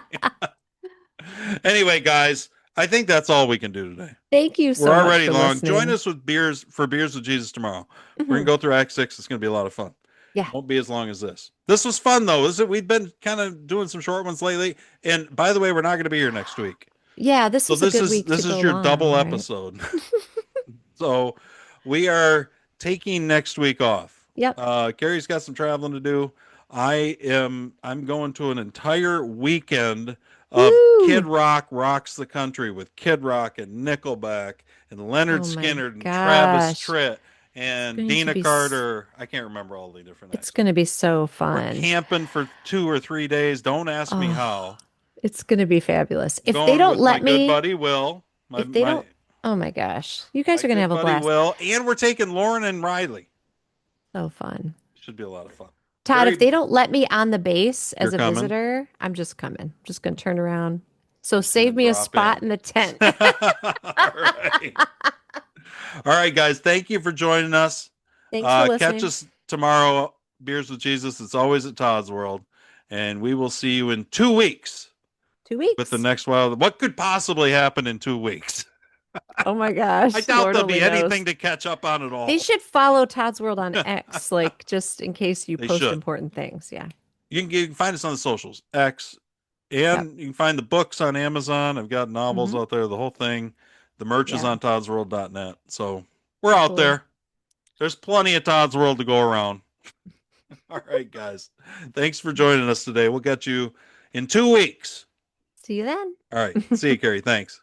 Anyway, guys, I think that's all we can do today. Thank you so We're much already for long. listening. Join us with Beers with Jesus tomorrow. We're Mhm. gonna go through Act 6. It's gonna be a lot of fun. Yeah. Won't be as long as this. This was fun though. We've been kind of doing some short ones lately. And by the way, we're not gonna be here next week. Yeah, this So is a good week this to is go your long, double right? episode. So we are taking next week off. Yep. Carrie's got some traveling to do. I'm going to an entire weekend of Woo! Kid Rock rocks the country with Kid Rock and Nickelback and Leonard Oh my Skinner and Travis gosh. Tritt and going to Dina be Carter. I can't remember all the different It's acts. going to be so We're fun. camping for 2 or 3 days. Don't ask me Oh, how. it's going to be fabulous. If they Going don't with my let good me, buddy Will. if they don't, oh my gosh, you guys are going to good have a buddy blast. Will, and we're taking Lauren and Riley. So fun. Should be a lot of fun. Todd, Very- if they don't let me on the base as You're a coming? visitor, I'm just coming. Just going to turn around. So save me a drop spot in. in the tent. All right, guys. Thank you for joining us. Thanks for listening. Catch us tomorrow, Beers with Jesus. It's always at Todd's World. And we will see you in 2 weeks. 2 weeks. With the next wild. What could possibly happen in 2 weeks? Oh my gosh. I doubt Lord there'll be only knows. anything to catch up on at all. They should follow Todd's World on X, like just in case you They post should. important things. Yeah. You can find us on the socials, X, and you can find the books on Amazon. I've got novels out there, the whole thing. The merch is on toddsworld.net. So we're out Cool. there. There's plenty of Todd's World to go around. All right, guys. Thanks for joining us today. We'll get you in 2 weeks. See you then. All right. See you, Carrie. Thanks.